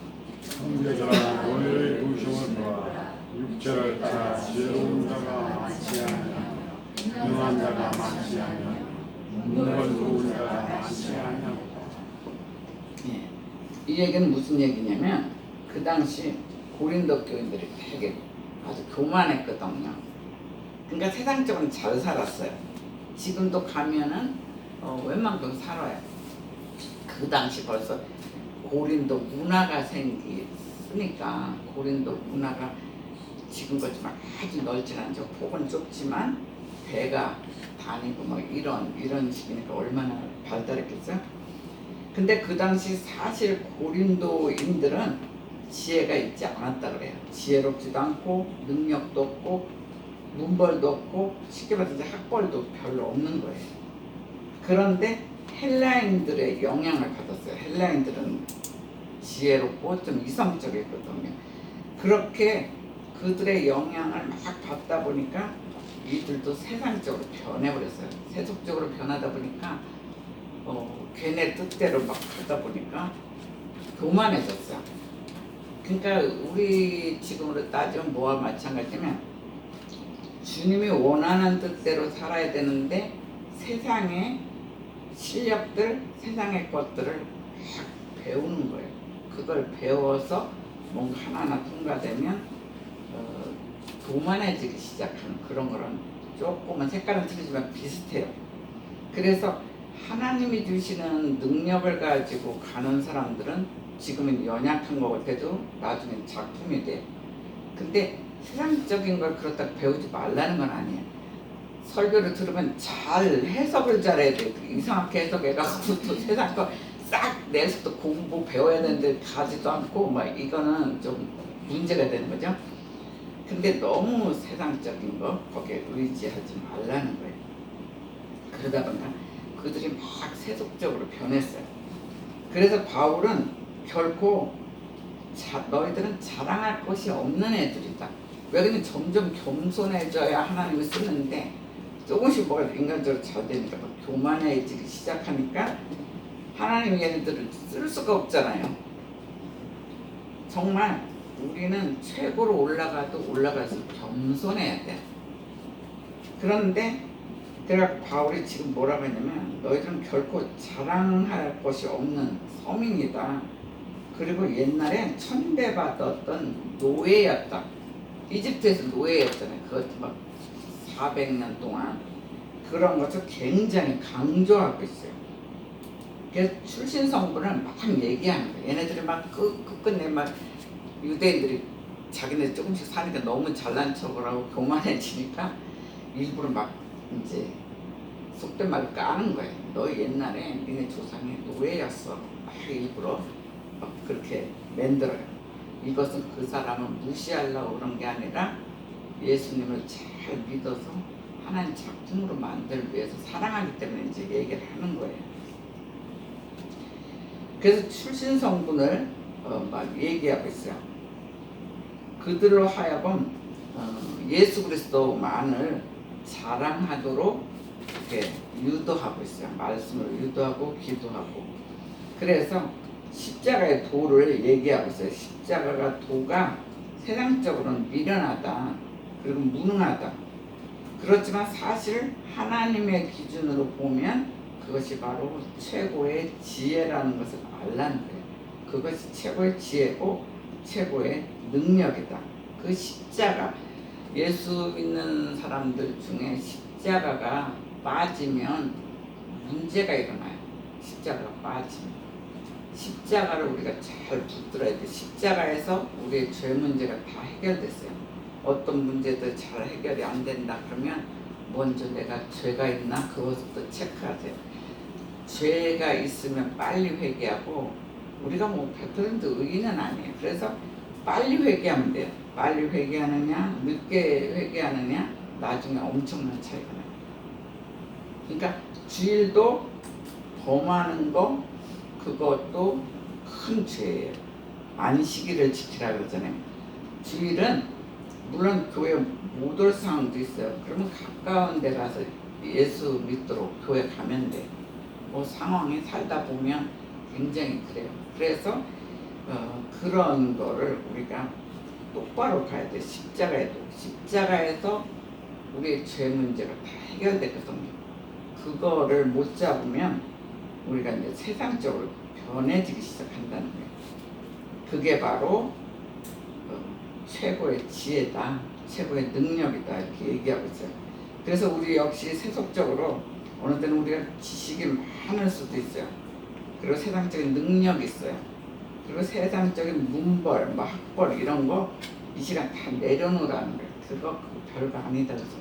형제들아 너희의 부르심을 보라. 육체를 따라 지혜로운 자가 많지 아니하며 능한 자가 많지 아니하며 능을 도운 자가 많지 아니하며. 예, 이 얘기는 무슨 얘기냐면 그 당시 고린도 교인들이 되게 아주 교만했거든요. 그러니까 세상적으로 잘 살았어요. 지금도 가면은 웬만큼 살아요. 그 당시 벌써 고린도 문화가 생기니까 고린도 문화가 지금 같지만 아주 넓진 않죠. 폭은 좁지만 배가 다니고 뭐 이런 식이니까 얼마나 발달했겠어요. 근데 그 당시 사실 고린도인들은 지혜가 있지 않았다 그래요. 지혜롭지도 않고 능력도 없고 문벌도 없고 쉽게 말해서 학벌도 별로 없는 거예요. 그런데 헬라인들의 영향을 받았어요. 헬라인들은 지혜롭고 좀 이성적이거든요. 그렇게 그들의 영향을 막 받다 보니까 이들도 세상적으로 변해버렸어요. 세속적으로 변하다 보니까 걔네 뜻대로 막 하다 보니까 교만해졌어요. 그러니까 우리 지금으로 따지면 뭐와 마찬가지면 주님이 원하는 뜻대로 살아야 되는데 세상의 실력들, 세상의 것들을 막 배우는 거예요. 그걸 배워서 뭔가 하나하나 통과되면 교만해지기 시작하는 그런 거랑 조금은 색깔은 틀리지만 비슷해요. 그래서 하나님이 주시는 능력을 가지고 가는 사람들은 지금은 연약한 것 같아도 나중엔 작품이 돼. 근데 세상적인 걸 그렇다고 배우지 말라는 건 아니에요. 설교를 들으면 잘 해석을 잘해야 돼. 이상하게 해석해가지고 또 세상 거 싹 내서 또 공부 배워야 되는데 가지도 않고 막 이거는 좀 문제가 되는 거죠. 근데 너무 세상적인 거 거기에 의지하지 말라는 거예요. 그러다 보니까 그들이 막 세속적으로 변했어요. 그래서 바울은 결코 너희들은 자랑할 것이 없는 애들이다. 왜냐면 점점 겸손해져야 하나님을 쓰는데 조금씩 뭐가 인간적으로 잘 되니까 막 교만해지기 시작하니까 하나님 얘네들을 쓸 수가 없잖아요. 정말 우리는 최고로 올라가도 올라갈수록 겸손해야 돼. 그런데 그래서 바울이 지금 뭐라고 했냐면 너희들은 결코 자랑할 것이 없는 서민이다. 그리고 옛날에 천대받았던 노예였다. 이집트에서 노예였잖아요. 그것도 막 400년 동안 그런 것을 굉장히 강조하고 있어요. 그래서 출신 성분을 막 얘기하는 거예요. 얘네들이 막 끝끝내 막 유대인들이 자기네 조금씩 사니까 너무 잘난 척을 하고 교만해지니까 일부러 막 이제 속된 말을 까는 거예요. 너 옛날에 니네 조상이 노예였어. 막 일부러 막 그렇게 만들어요. 이것은 그 사람을 무시하려고 그런 게 아니라 예수님을 잘 믿어서 하나님 작품으로 만들기 위해서 사랑하기 때문에 이제 얘기를 하는 거예요. 그래서 출신 성분을 막 얘기하고 있어요. 그들로 하여금 예수 그리스도만을 자랑하도록 이렇게 유도하고 있어요. 말씀을 유도하고 기도하고. 그래서 십자가의 도를 얘기하고 있어요. 십자가가 도가 세상적으로는 미련하다. 그리고 무능하다. 그렇지만 사실 하나님의 기준으로 보면 그것이 바로 최고의 지혜라는 것을 알라는 거예요. 그것이 최고의 지혜고 최고의 능력이다. 그 십자가, 예수 믿는 사람들 중에 십자가가 빠지면 문제가 일어나요. 십자가가 빠지면. 십자가를 우리가 잘 붙들어야 돼. 십자가에서 우리의 죄 문제가 다 해결됐어요. 어떤 문제도 잘 해결이 안 된다 그러면 먼저 내가 죄가 있나 그것부터 체크하세요. 죄가 있으면 빨리 회개하고, 우리가 뭐 100% 의인은 아니에요. 그래서 빨리 회개하면 돼요. 빨리 회개하느냐 늦게 회개하느냐 나중에 엄청난 차이가 나요. 그러니까 주일도 범하는 거 그것도 큰 죄예요. 안식일을 지키라 그러잖아요. 주일은 물론 교회 못 올 상황도 있어요. 그러면 가까운 데 가서 예수 믿도록 교회 가면 돼. 뭐 상황이 살다 보면 굉장히 그래요. 그래서 그런 거를 우리가 똑바로 가야 돼. 십자가에서 우리의 죄 문제가 다 해결되거든요. 그거를 못 잡으면 우리가 이제 세상적으로 변해지기 시작한다는 거예요. 그게 바로 최고의 지혜다, 최고의 능력이다 이렇게 얘기하고 있어요. 그래서 우리 역시 세속적으로 어느 때는 우리가 지식이 많을 수도 있어요. 그리고 세상적인 능력이 있어요. 그리고 세상적인 문벌, 뭐 학벌 이런 거 이 시간 다 내려놓으라는 거예요. 그거 별거 아니다 그래서.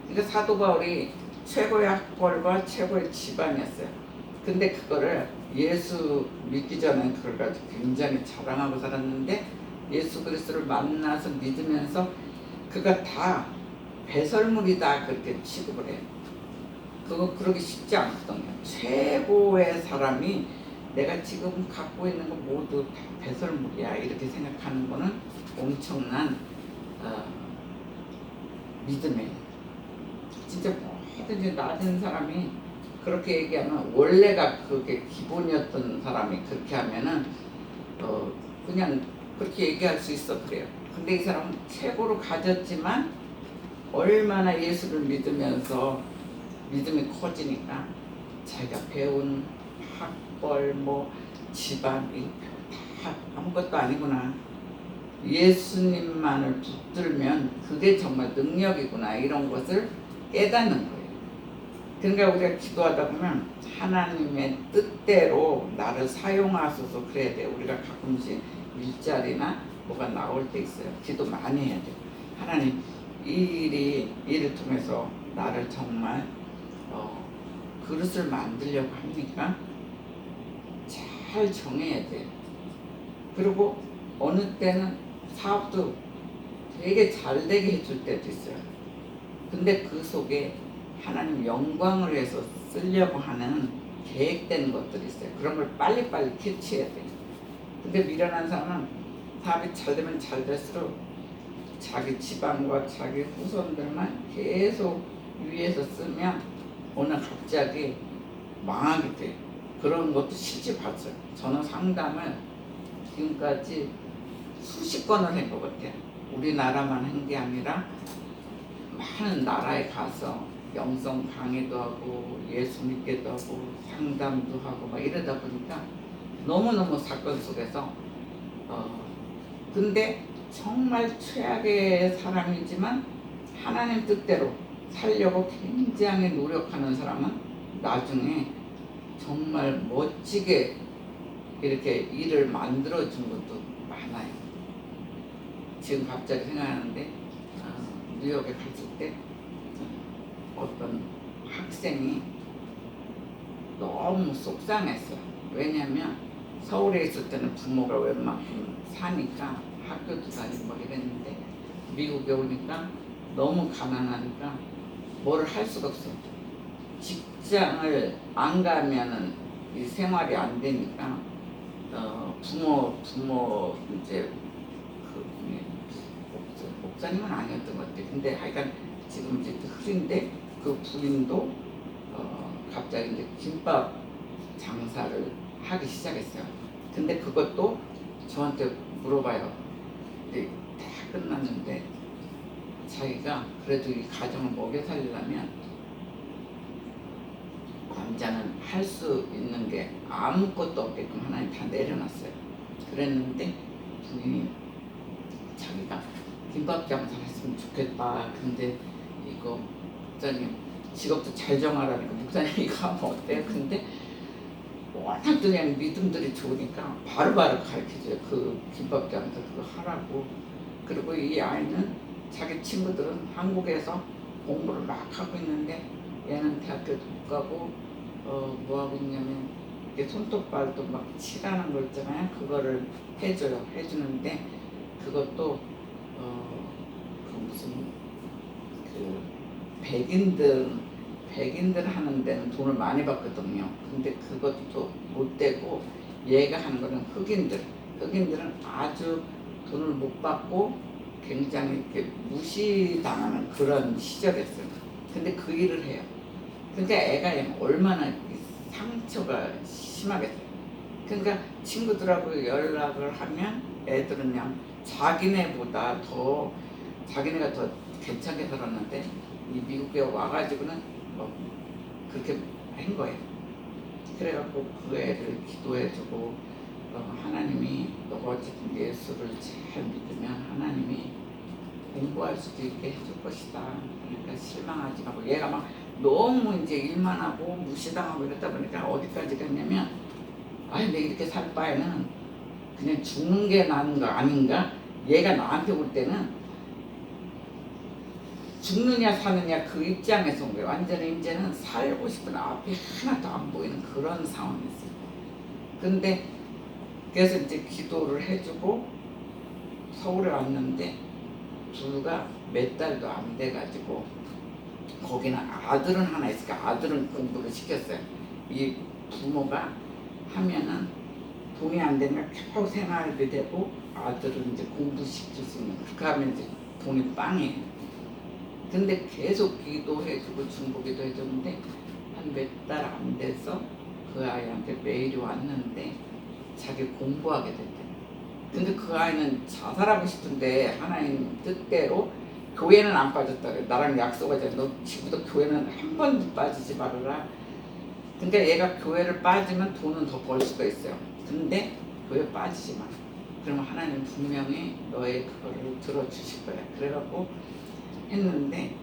그러니까 사도 바울이 최고의 학벌과 최고의 집안이었어요. 근데 그거를 예수 믿기 전에 그걸 가지고 굉장히 자랑하고 살았는데 예수 그리스도를 만나서 믿으면서 그가 다 배설물이다 그렇게 취급을 해요. 그거 그러기 쉽지 않거든요. 최고의 사람이 내가 지금 갖고 있는 거 모두 다 배설물이야 이렇게 생각하는 거는 엄청난 믿음이에요. 진짜 뭐든지 낮은 사람이 그렇게 얘기하면 원래가 그게 기본이었던 사람이 그렇게 하면은 그냥 그렇게 얘기할 수 있어 그래요. 근데 이 사람은 최고로 가졌지만 얼마나 예수를 믿으면서 믿음이 커지니까 자기가 배운 학벌 뭐 집안 다 아무것도 아니구나. 예수님만을 붙들면 그게 정말 능력이구나 이런 것을 깨닫는 거예요. 그러니까 우리가 기도하다 보면 하나님의 뜻대로 나를 사용하소서 그래야 돼요. 우리가 가끔씩 일자리나 뭐가 나올 때 있어요. 기도 많이 해야 돼요. 하나님 이 일을 통해서 나를 정말 그릇을 만들려고 합니까? 잘 정해야 돼요. 그리고 어느 때는 사업도 되게 잘 되게 해줄 때도 있어요. 근데 그 속에 하나님 영광을 위해서 쓰려고 하는 계획된 것들이 있어요. 그런 걸 빨리빨리 캐치해야 돼요. 근데 미련한 사람은 사업이 잘 되면 잘 될수록 자기 집안과 자기 후손들만 계속 위에서 쓰면 어느 갑자기 망하게 돼요. 그런 것도 실제 봤어요. 저는 상담을 지금까지 수십 건을 한 것 같아요. 우리나라만 한 게 아니라 많은 나라에 가서 영성 강의도 하고 예수 믿게도 하고 상담도 하고 막 이러다 보니까 너무너무 사건 속에서 근데 정말 최악의 사람이지만 하나님 뜻대로 살려고 굉장히 노력하는 사람은 나중에 정말 멋지게 이렇게 일을 만들어준 것도 많아요. 지금 갑자기 생각하는데 뉴욕에 갔을 때 어떤 학생이 너무 속상했어요. 왜냐면 서울에 있을 때는 부모가 웬만큼 사니까 학교도 다니고 막 이랬는데 미국에 오니까 너무 가난하니까 뭐를 할 수가 없어. 직장을 안 가면은 이 생활이 안 되니까 부모 이제 목사님은 아니었던 것 같아. 근데 하여간 지금 이제 흐린데 그 부인도 갑자기 이제 김밥 장사를 하기 시작했어요. 근데 그것도 저한테 물어봐요. 이제 다 끝났는데 자기가 그래도 이 가정을 먹여 살리려면 남자는 할 수 있는 게 아무것도 없게끔 하나님 다 내려놨어요. 그랬는데 부인이 자기가 김밥 장사를 했으면 좋겠다. 근데 이거 목사님 직업도 잘 정하라니까 목사님 이거 하면 어때요? 근데 워낙 그냥 믿음들이 좋으니까 바로바로 가르쳐줘요. 그 김밥 장사 그거 하라고. 그리고 이 아이는 자기 친구들은 한국에서 공부를 막 하고 있는데 얘는 대학교도 못 가고 뭐 하고 있냐면 이게 손톱 발톱 막 칠하는 거 있잖아요. 그거를 해줘요. 해주는데 그것도 그 무슨 그 백인들 하는 데는 돈을 많이 받거든요. 근데 그것도 못 되고 얘가 하는 거는 흑인들은 아주 돈을 못 받고 굉장히 이렇게 무시당하는 그런 시절이었어요. 근데 그 일을 해요. 그러니까 애가 얼마나 상처가 심하겠어요. 그러니까 친구들하고 연락을 하면 애들은 그냥 자기네가 더 괜찮게 살았는데 이 미국에 와가지고는 뭐 그렇게 한 거예요. 그래갖고 그 애를 기도해주고 하나님이 너가 어쨌든 예수를 잘 믿으면 하나님이 공부할 수도 있게 해줄 것이다. 그러니까 실망하지 말고 얘가 막 너무 이제 일만 하고 무시당하고 이러다 보니까 어디까지 갔냐면 근데 이렇게 살 바에는 그냥 죽는 게 나은 거 아닌가? 얘가 나한테 올 때는 죽느냐 사느냐 그 입장에서 온 거예요. 완전히 이제는 살고 싶은 앞이 하나도 안 보이는 그런 상황이었어요. 근데 그래서 이제 기도를 해주고 서울에 왔는데 불과 몇 달도 안 돼가지고 거기는 아들은 하나 있으니까 아들은 공부를 시켰어요. 이 부모가 하면은 돈이 안 되면 겨우 생활비 되고 아들은 이제 공부시킬 수 있는 그렇게 하면 이제 돈이 빵이에요. 근데 계속 기도해주고 중보기도 해줬는데 한 몇 달 안 돼서 그 아이한테 메일이 왔는데 자기 공부하게 됐대. 근데 그 아이는 자살하고 싶은데 하나님 뜻대로 교회는 안 빠졌다 그래. 나랑 약속하자. 너 지금부터 교회는 한 번도 빠지지 말아라. 그러니까 얘가 교회를 빠지면 돈은 더 벌 수가 있어요. 근데 교회 빠지지 마. 그러면 하나님 분명히 너의 그거를 들어주실 거야. 그래갖고 했는데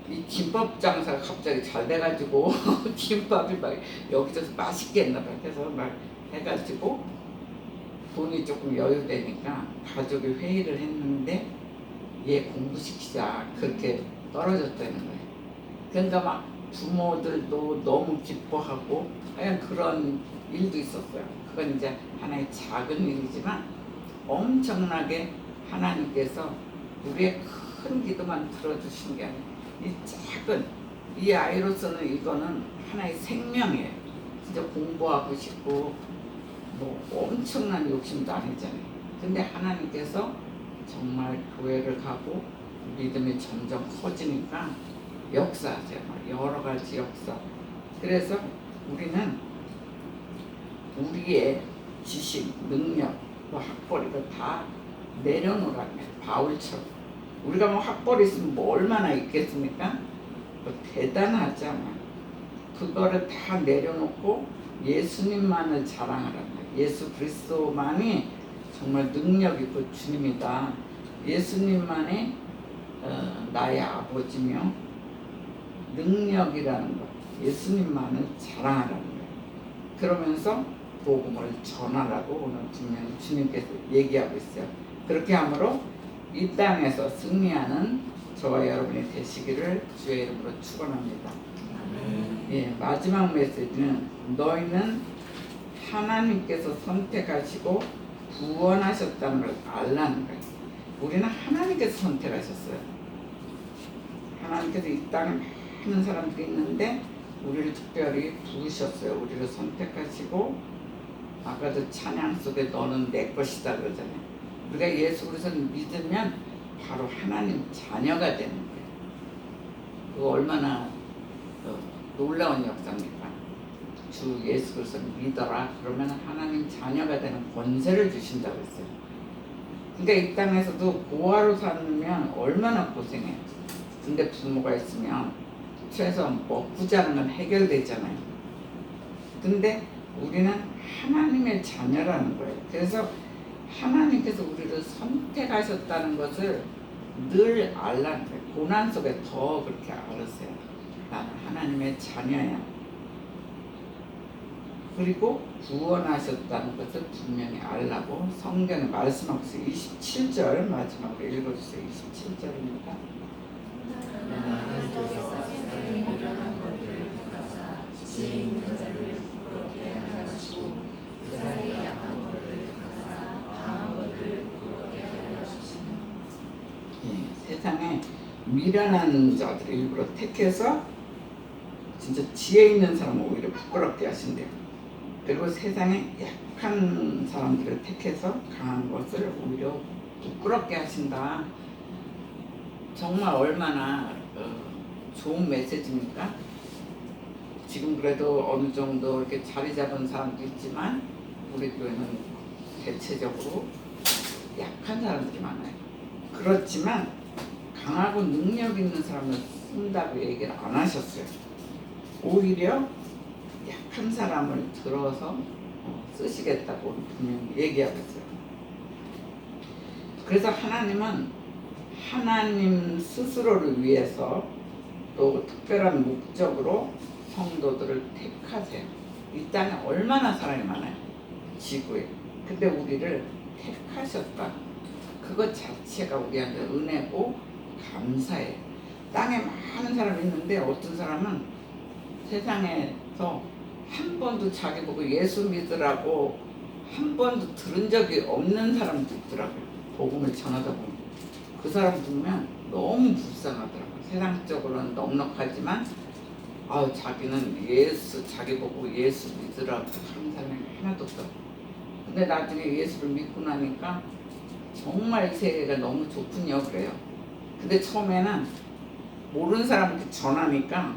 이 김밥 장사가 갑자기 잘 돼가지고 김밥이 막 여기저기서 맛있게 했나 봐. 그래서 막 해가지고 돈이 조금 여유되니까 가족이 회의를 했는데 얘 공부시키자 그렇게 떨어졌다는 거예요. 그러니까 막 부모들도 너무 기뻐하고 하여간 그런 일도 있었어요. 그건 이제 하나의 작은 일이지만 엄청나게 하나님께서 우리의 큰 기도만 들어주신 게 아니에요. 이 작은 이 아이로서는 이거는 하나의 생명이에요. 진짜 공부하고 싶고 뭐 엄청난 욕심도 아니잖아요. 근데 하나님께서 정말 교회를 가고 믿음이 점점 커지니까 역사하세요. 여러 가지 역사. 그래서 우리는 우리의 지식, 능력, 뭐 학벌 이거 다 내려놓으라는 거예요. 바울처럼. 우리가 뭐 학벌이 있으면 뭐 얼마나 있겠습니까? 뭐 대단하잖아. 그거를 다 내려놓고 예수님만을 자랑하라는 거예요. 예수 그리스도만이 정말 능력 있고 주님이다. 예수님만이 나의 아버지며 능력이라는 것. 예수님만을 자랑하라는 거예요. 그러면서 복음을 전하라고 오늘 분명히 주님께서 얘기하고 있어요. 그렇게 함으로 이 땅에서 승리하는 저와 여러분이 되시기를 주의 이름으로 축원합니다. 예, 마지막 메시지는 너희는 하나님께서 선택하시고 구원하셨다는 걸 알라는 거예요. 우리는 하나님께서 선택하셨어요. 하나님께서 이 땅에 많은 사람들이 있는데 우리를 특별히 부르셨어요. 우리를 선택하시고 아까도 찬양 속에 너는 내 것이다 그러잖아요. 우리가 예수 그리스도를 믿으면 바로 하나님 자녀가 되는 거예요. 그거 얼마나 놀라운 역사입니까? 주 예수 그리스도를 믿어라. 그러면 하나님 자녀가 되는 권세를 주신다고 했어요. 그러니까 이 땅에서도 고아로 살면 얼마나 고생해요. 근데 부모가 있으면 최소한 먹고 자는 건 해결되잖아요. 근데 우리는 하나님의 자녀라는 거예요. 그래서 하나님께서 우리를 선택하셨다는 것을 늘 알라는 거예요. 고난 속에 더 그렇게 알았어요. 나는 하나님의 자녀야. 그리고 구원하셨다는 것을 분명히 알라고 성경에 말씀하고 있어요. 27절 마지막으로 읽어주세요. 27절입니다. 세상에 미련한 자들을 일부러 택해서 진짜 지혜 있는 사람을 오히려 부끄럽게 하신대요. 그리고 세상에 약한 사람들을 택해서 강한 것을 오히려 부끄럽게 하신다. 정말 얼마나 좋은 메시지입니까? 지금 그래도 어느 정도 이렇게 자리 잡은 사람도 있지만 우리 교회는 대체적으로 약한 사람들이 많아요. 그렇지만 강하고 능력 있는 사람을 쓴다고 얘기를 안 하셨어요. 오히려 약한 사람을 들어서 쓰시겠다고 분명히 얘기하고 있어요. 그래서 하나님은 하나님 스스로를 위해서 또 특별한 목적으로 성도들을 택하세요. 이 땅에 얼마나 사람이 많아요. 지구에. 근데 우리를 택하셨다. 그것 자체가 우리한테 은혜고 감사해요. 땅에 많은 사람이 있는데 어떤 사람은 세상에서 한 번도 자기 보고 예수 믿으라고 한 번도 들은 적이 없는 사람도 있더라고요. 복음을 전하다 보면 그 사람 보면 너무 불쌍하더라고요. 세상적으로는 넉넉하지만 자기는 자기 보고 예수 믿으라고 하는 사람이 하나도 없더라고요. 근데 나중에 예수를 믿고 나니까 정말 이 세계가 너무 좋군요 그래요. 근데 처음에는 모르는 사람한테 전하니까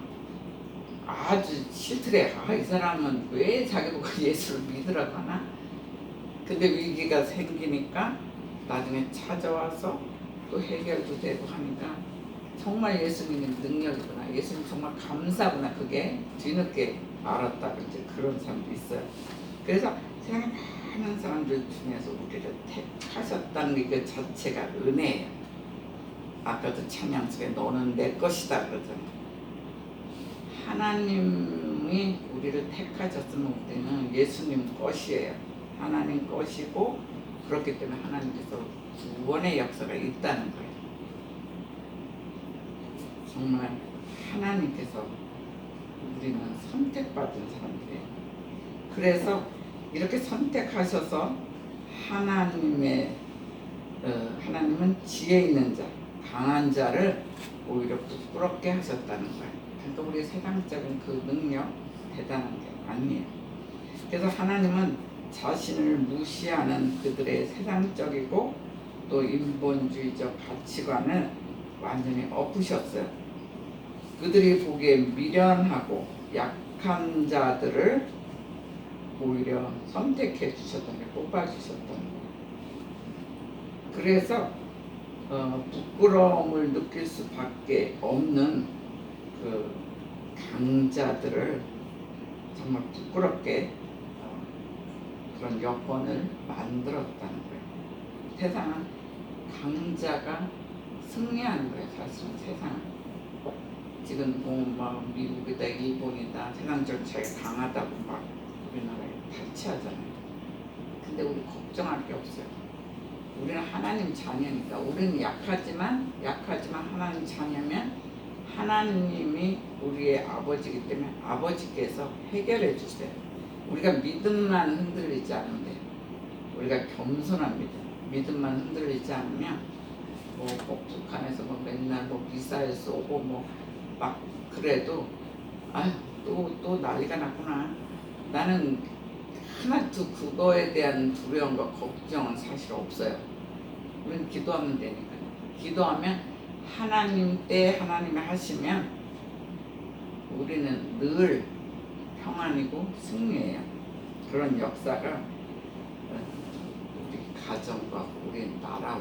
아주 싫더래. 이 사람은 왜 자기 보고 예수를 믿으라고 하나? 근데 위기가 생기니까 나중에 찾아와서 또 해결도 되고 하니까 정말 예수님의 능력이구나. 예수님 정말 감사구나. 그게 뒤늦게 알았다고 이제 그런 사람도 있어요. 그래서 세상에 많은 사람들 중에서 우리를 택하셨다는 게 그 자체가 은혜예요. 아까도 찬양 속에 너는 내 것이다 그러잖아요. 하나님이 우리를 택하셨으면 우리는 예수님 것이에요. 하나님 것이고 그렇기 때문에 하나님께서 구원의 역사가 있다는 거예요. 정말 하나님께서 우리는 선택받은 사람들이에요. 그래서 이렇게 선택하셔서 하나님은 지혜 있는 자, 강한 자를 오히려 부끄럽게 하셨다는 거예요. 그러니까 우리 세상적인 그 능력 대단한 게 아니에요. 그래서 하나님은 자신을 무시하는 그들의 세상적이고 또 인본주의적 가치관을 완전히 엎으셨어요. 그들이 보기에 미련하고 약한 자들을 오히려 선택해 주셨던 게 뽑아 주셨던 거예요. 그래서 부끄러움을 느낄 수밖에 없는 그 강자들을 정말 부끄럽게 그런 여건을 만들었다는 거예요. 세상은 강자가 승리하는 거예요. 사실은 세상은 지금 막 미국이다 일본이다 세상 정치가 강하다고 막 우리나라에 탈취하잖아요. 근데 우리 걱정할 게 없어요. 우리는 하나님 자녀니까. 우리는 약하지만 하나님 자녀면 하나님이 우리의 아버지이기 때문에 아버지께서 해결해 주세요. 우리가 믿음만 흔들리지 않으면 돼요. 우리가 겸손한 믿음만 흔들리지 않으면 뭐 북한에서 맨날 미사일 쏘고 막 그래도 또 난리가 났구나. 나는 하나도 그거에 대한 두려움과 걱정은 사실 없어요. 우리는 기도하면 되니까요. 기도하면 하나님 때 하나님이 하시면 우리는 늘 평안이고 승리해요. 그런 역사가 우리 가정과 우리 나라와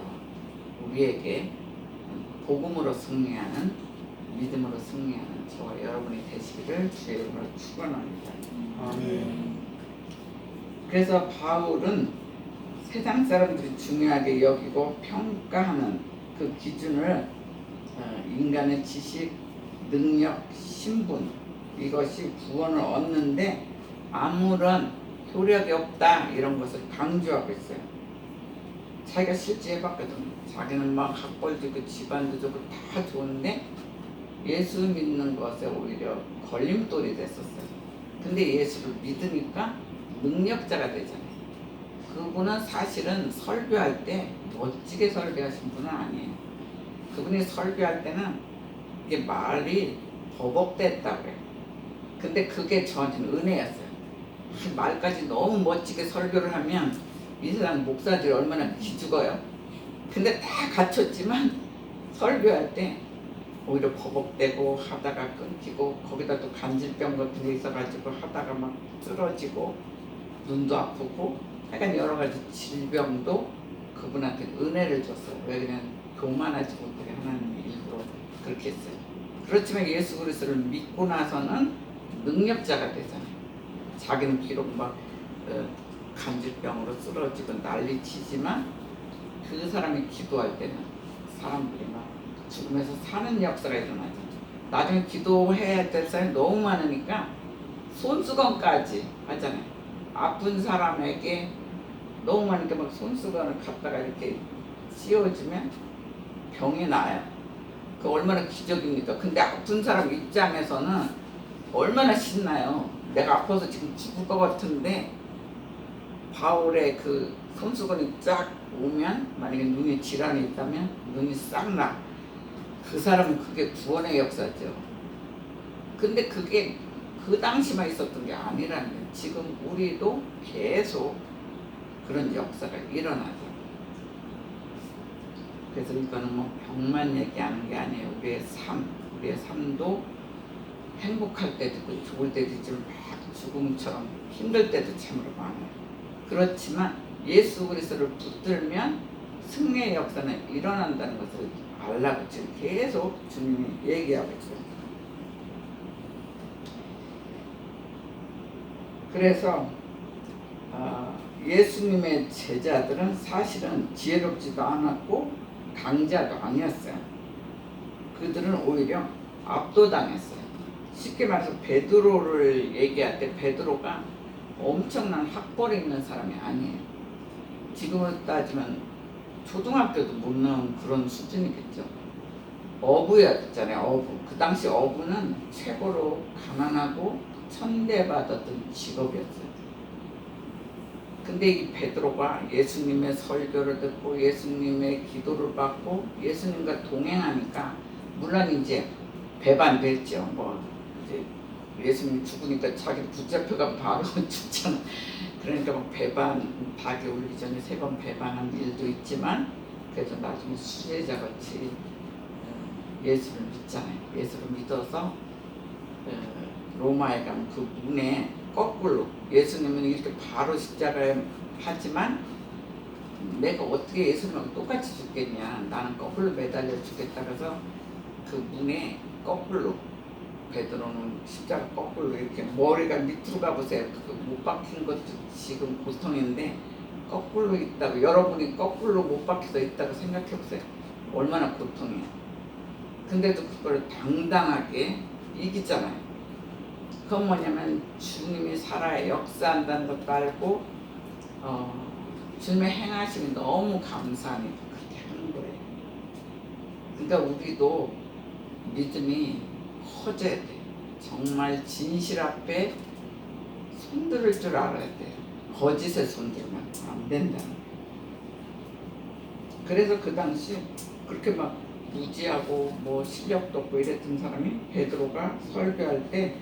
우리에게 복음으로 승리하는, 믿음으로 승리하는 저와 여러분이 되시기를 주의 이름으로 축원합니다. 아멘. 그래서 바울은 세상 사람들이 중요하게 여기고 평가하는 그 기준을 인간의 지식, 능력, 신분, 이것이 구원을 얻는데 아무런 효력이 없다, 이런 것을 강조하고 있어요. 자기가 실제 해봤거든. 자기는 막 학벌도 좋고 집안도 좋고 다 좋은데 예수 믿는 것에 오히려 걸림돌이 됐었어요. 근데 예수를 믿으니까 능력자가 되잖아요. 그분은 사실은 설교할 때 멋지게 설교하신 분은 아니에요. 그분이 설교할 때는 이게 말이 버벅댔다고 해요. 근데 그게 저한테는 은혜였어요. 말까지 너무 멋지게 설교를 하면 이 세상 목사들이 얼마나 기죽어요. 근데 다 갖췄지만 설교할 때 오히려 버벅대고 하다가 끊기고, 거기다 또 간질병 같은 게 있어가지고 하다가 막 쓰러지고 눈도 아프고, 약간 여러 가지 질병도 그분한테 은혜를 줬어요. 왜 그냥 교만하지 못하게 하나님이 일부러 그렇게 했어요. 그렇지만 예수 그리스도를 믿고 나서는 능력자가 되잖아요. 자기는 비록 막 간질병으로 쓰러지고 난리치지만 그 사람이 기도할 때는 사람들이 막 죽으면서 사는 역사가 일어나죠. 나중에 기도해야 될 사람이 너무 많으니까 손수건까지 하잖아요. 아픈 사람에게 너무 많으니까 막 손수건을 갖다가 이렇게 씌워주면 병이 나요. 그 얼마나 기적입니까? 근데 아픈 사람 입장에서는 얼마나 신나요. 내가 아파서 지금 죽을 것 같은데 바울의 그 손수건이 쫙 오면, 만약에 눈에 질환이 있다면 눈이 싹 나. 그 사람은 그게 구원의 역사죠. 근데 그게 그 당시만 있었던 게 아니라는 거예요. 지금 우리도 계속 그런 역사가 일어나죠. 그래서 이거는 뭐 병만 얘기하는 게 아니에요. 우리의 삶도 행복할 때도 있고 좋을 때도 있지만 막 죽음처럼 힘들 때도 참으로 많아요. 그렇지만 예수 그리스도를 붙들면 승리의 역사는 일어난다는 것을 알라고 지금 계속 주님이 얘기하고 있어요. 그래서 예수님의 제자들은 사실은 지혜롭지도 않았고 강자도 아니었어요. 그들은 오히려 압도당했어요. 쉽게 말해서 베드로를 얘기할 때 베드로가 엄청난 학벌이 있는 사람이 아니에요. 지금으로 따지면 초등학교도 못 나온 그런 수준이겠죠. 어부였잖아요. 어부. 그 당시 어부는 최고로 가난하고 천대받았던 직업이었어요. 근데 이 베드로가 예수님의 설교를 듣고 예수님의 기도를 받고 예수님과 동행하니까, 물론 이제 배반됐죠. 뭐 이제 예수님이 죽으니까 자기 붙잡혀가 바로 죽잖아. 그러니까 막 배반, 닭이 울기 전에 3번 배반한 일도 있지만 그래서 나중에 수제자같이 예수를 믿잖아요. 예수를 믿어서 로마에 가면 그 문에 거꾸로, 예수님은 이렇게 바로 십자가에 하지만 내가 어떻게 예수님하고 똑같이 죽겠냐, 나는 거꾸로 매달려 죽겠다. 그래서 그 문에 거꾸로, 베드로는 십자가 거꾸로 이렇게 머리가 밑으로 가보세요. 그 못 박힌 것도 지금 고통인데 거꾸로 있다고, 여러분이 거꾸로 못 박혀서 있다고 생각해보세요. 얼마나 고통이에요. 근데도 그걸 당당하게 이기잖아요. 그건 뭐냐면 주님이 살아 역사한다는 것도 알고 주님의 행하심이 너무 감사하니까 그렇게 하는 거예요. 그러니까 우리도 믿음이 커져야 돼요. 정말 진실 앞에 손들을 줄 알아야 돼요. 거짓에 손들면 안 된다는 거예요. 그래서 그 당시 그렇게 막 무지하고 뭐 실력도 없고 이랬던 사람이 베드로가 설교할 때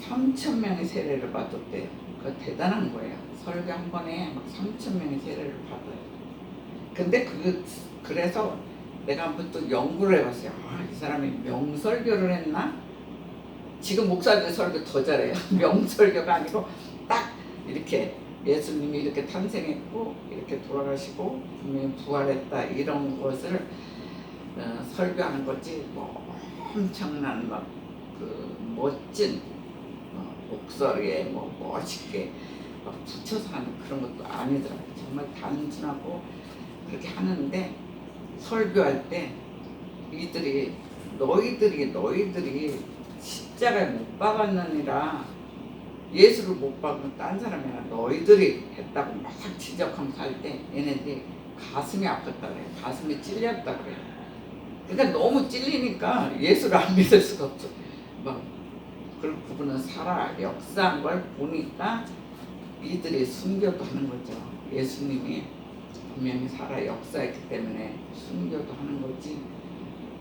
3,000명의 세례를 받았대요. 그거 대단한 거예요. 설교 한 번에 막 3,000명의 세례를 받아요. 근데 그래서 내가 한번 또 연구를 해봤어요. 이 사람이 명설교를 했나? 지금 목사들 설교 더 잘해요. 명설교가 아니고 딱 이렇게 예수님이 이렇게 탄생했고 이렇게 돌아가시고 분명히 부활했다 이런 것을 설교하는 거지 뭐 엄청난 막 그 멋진 목소리에 뭐 멋있게 막 붙여서 하는 그런 것도 아니더라고요. 정말 단순하고 그렇게 하는데 설교할 때 너희들이 십자가에 못 박았느니라 예수를 못 박은 딴 사람이 아니라 너희들이 했다고 막 지적하면서 할 때 얘네들이 가슴이 아팠다 그래요. 가슴이 찔렸다 그래요. 그러니까 너무 찔리니까 예수를 안 믿을 수가 없죠. 막 그분은 살아 역사한 걸 보니까 이들이 순교도 하는 거죠. 예수님이 분명히 살아 역사했기 때문에 순교도 하는 거지.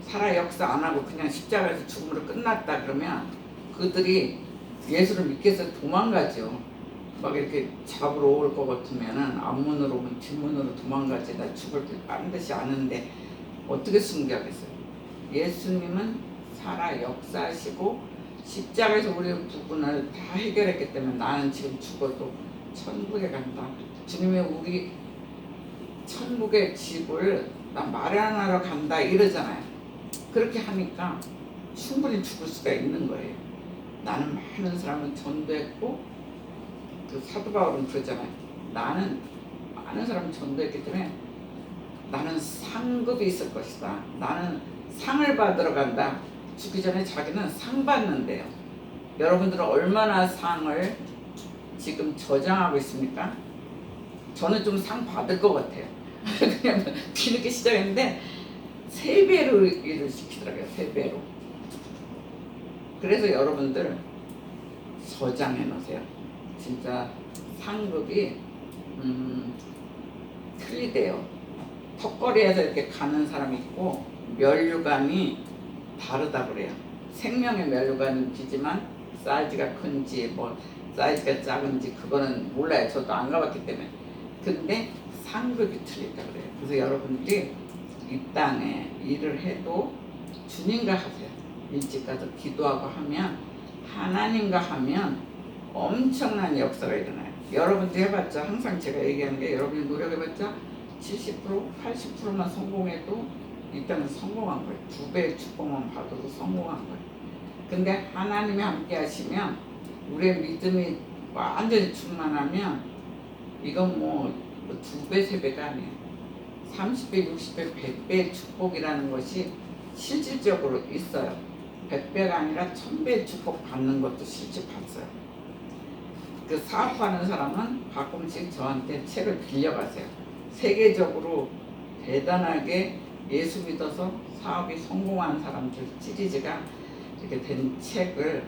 살아 역사 안 하고 그냥 십자가에서 죽음으로 끝났다 그러면 그들이 예수를 믿기 위해서 도망가죠. 막 이렇게 잡으러 올 것 같으면은 앞문으로 오면 뒷문으로 도망가지. 나 죽을 줄 반드시 아는데 어떻게 순교하겠어요? 예수님은 살아 역사하시고 십자가에서 우리의 부분을 다 해결했기 때문에 나는 지금 죽어도 천국에 간다. 주님이 우리 천국의 집을 나 마련하러 간다 이러잖아요. 그렇게 하니까 충분히 죽을 수가 있는 거예요. 나는 많은 사람을 전도했고 그 사도 바울은 그러잖아요. 나는 많은 사람을 전도했기 때문에 나는 상급이 있을 것이다. 나는 상을 받으러 간다. 죽기 전에 자기는 상 받는데요. 여러분들은 얼마나 상을 지금 저장하고 있습니까? 저는 좀 상 받을 것 같아요. 그냥 뒤늦게 시작했는데 3배로 일을 시키더라고요. 3배로. 그래서 여러분들 저장해 놓으세요. 진짜 상급이 틀리대요. 턱걸이에서 이렇게 가는 사람이 있고 면류관이 다르다 그래요. 생명의 면류관이지만 사이즈가 큰지 뭐 사이즈가 작은지 그거는 몰라요. 저도 안 가봤기 때문에. 근데 상급이 틀리다 그래요. 그래서 여러분들이 이 땅에 일을 해도 주님과 하세요. 일찍 가서 기도하고 하면 하나님과 하면 엄청난 역사가 일어나요. 여러분들이 해봤자 항상 제가 얘기하는 게 여러분이 노력해봤자 70% 80%만 성공해도 이 땅은 성공한 거예요. 2배의 축복만 받아도 성공한 거예요. 근데 하나님이 함께 하시면 우리의 믿음이 완전히 충만하면 이건 뭐 2배 3배가 아니에요. 30배 60배 100배의 축복이라는 것이 실질적으로 있어요. 100배가 아니라 1000배의 축복 받는 것도 실제 봤어요. 그 사업하는 사람은 가끔씩 저한테 책을 빌려가세요. 세계적으로 대단하게 예수 믿어서 사업이 성공한 사람들 시리즈가 이렇게 된 책을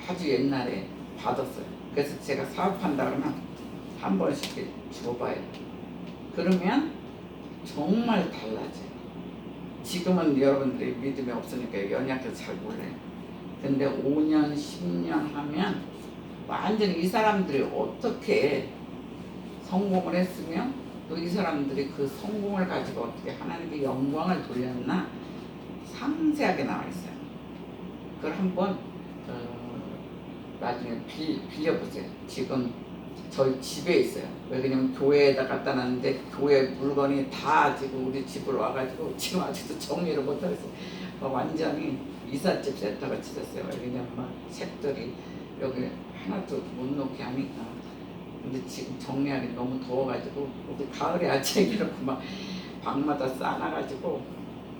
아주 옛날에 받았어요. 그래서 제가 사업한다 그러면 한 번씩 이렇게 줘봐요. 그러면 정말 달라져요. 지금은 여러분들이 믿음이 없으니까 연약해서 잘 몰라요. 근데 5년, 10년 하면 완전히 이 사람들이 어떻게 성공을 했으며 또 이 사람들이 그 성공을 가지고 어떻게 하나님께 영광을 돌렸나 상세하게 나와 있어요. 그걸 한번 나중에 빌려보세요. 지금 저희 집에 있어요. 왜냐면 교회에다 갖다 놨는데 교회 물건이 다 지금 우리 집으로 와가지고 지금 아직도 정리를 못하고 있어요. 완전히 이삿집 센터같이 됐어요. 왜냐면 막 책들이 여기 하나도 못 놓게 하니까. 근데 지금 정리하기 너무 더워가지고 우리 가을에 아침에 이렇게 막 방마다 쌓아놔가지고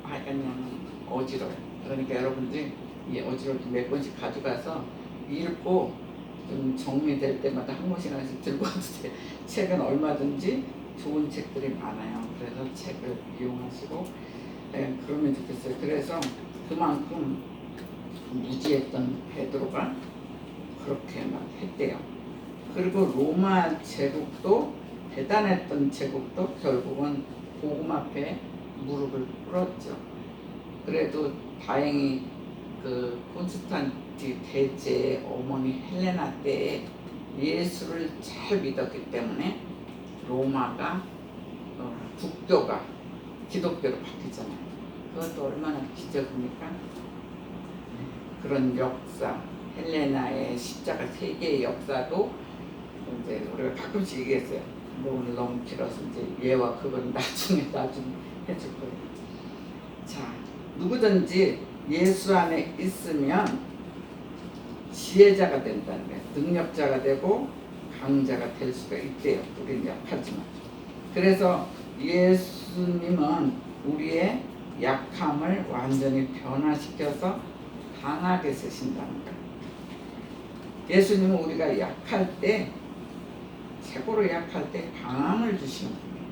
그냥 어지러워요. 그러니까 여러분들이 이 어지러울 때 몇 번씩 가져가서 읽고 좀 정리될 때마다 한 권씩 하나씩 들고 와도 돼요. 책은 얼마든지 좋은 책들이 많아요. 그래서 책을 이용하시고 그러면 좋겠어요. 그래서 그만큼 무지했던 베드로가 그렇게 막 했대요. 그리고 로마 제국도 대단했던 제국도 결국은 복음 앞에 무릎을 꿇었죠. 그래도 다행히 그 콘스탄티 대제의 어머니 헬레나 때에 예수를 잘 믿었기 때문에 로마가 국교가 기독교로 바뀌잖아요. 그것도 얼마나 기적입니까? 그런 역사, 헬레나의 십자가 세계의 역사도 이제 우리 우리가 가끔씩 얘기했어요. 뭐 오늘 너무 길어서 이제 얘와 그건 나중에 해줄 거예요. 자, 누구든지 예수 안에 있으면 지혜자가 된다는 거예요. 능력자가 되고 강자가 될 수가 있대요. 우리는 약하지만. 그래서 예수님은 우리의 약함을 완전히 변화시켜서 강하게 쓰신다는 거예요. 예수님은 우리가 약할 때, 최고로 약할 때 강함을 주시는 분이에요.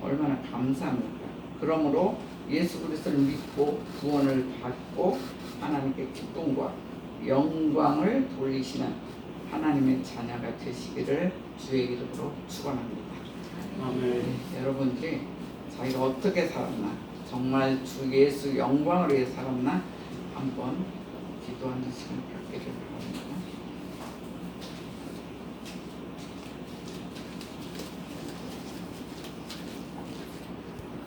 얼마나 감사합니까? 그러므로 예수 그리스도를 믿고 구원을 받고 하나님께 기쁨과 영광을 돌리시는 하나님의 자녀가 되시기를 주의 이름으로 축원합니다. 아멘. 여러분들이 자기가 어떻게 살았나, 정말 주 예수 영광을 위해 살았나 한번 기도하는 시간 갖기를 바랍니다.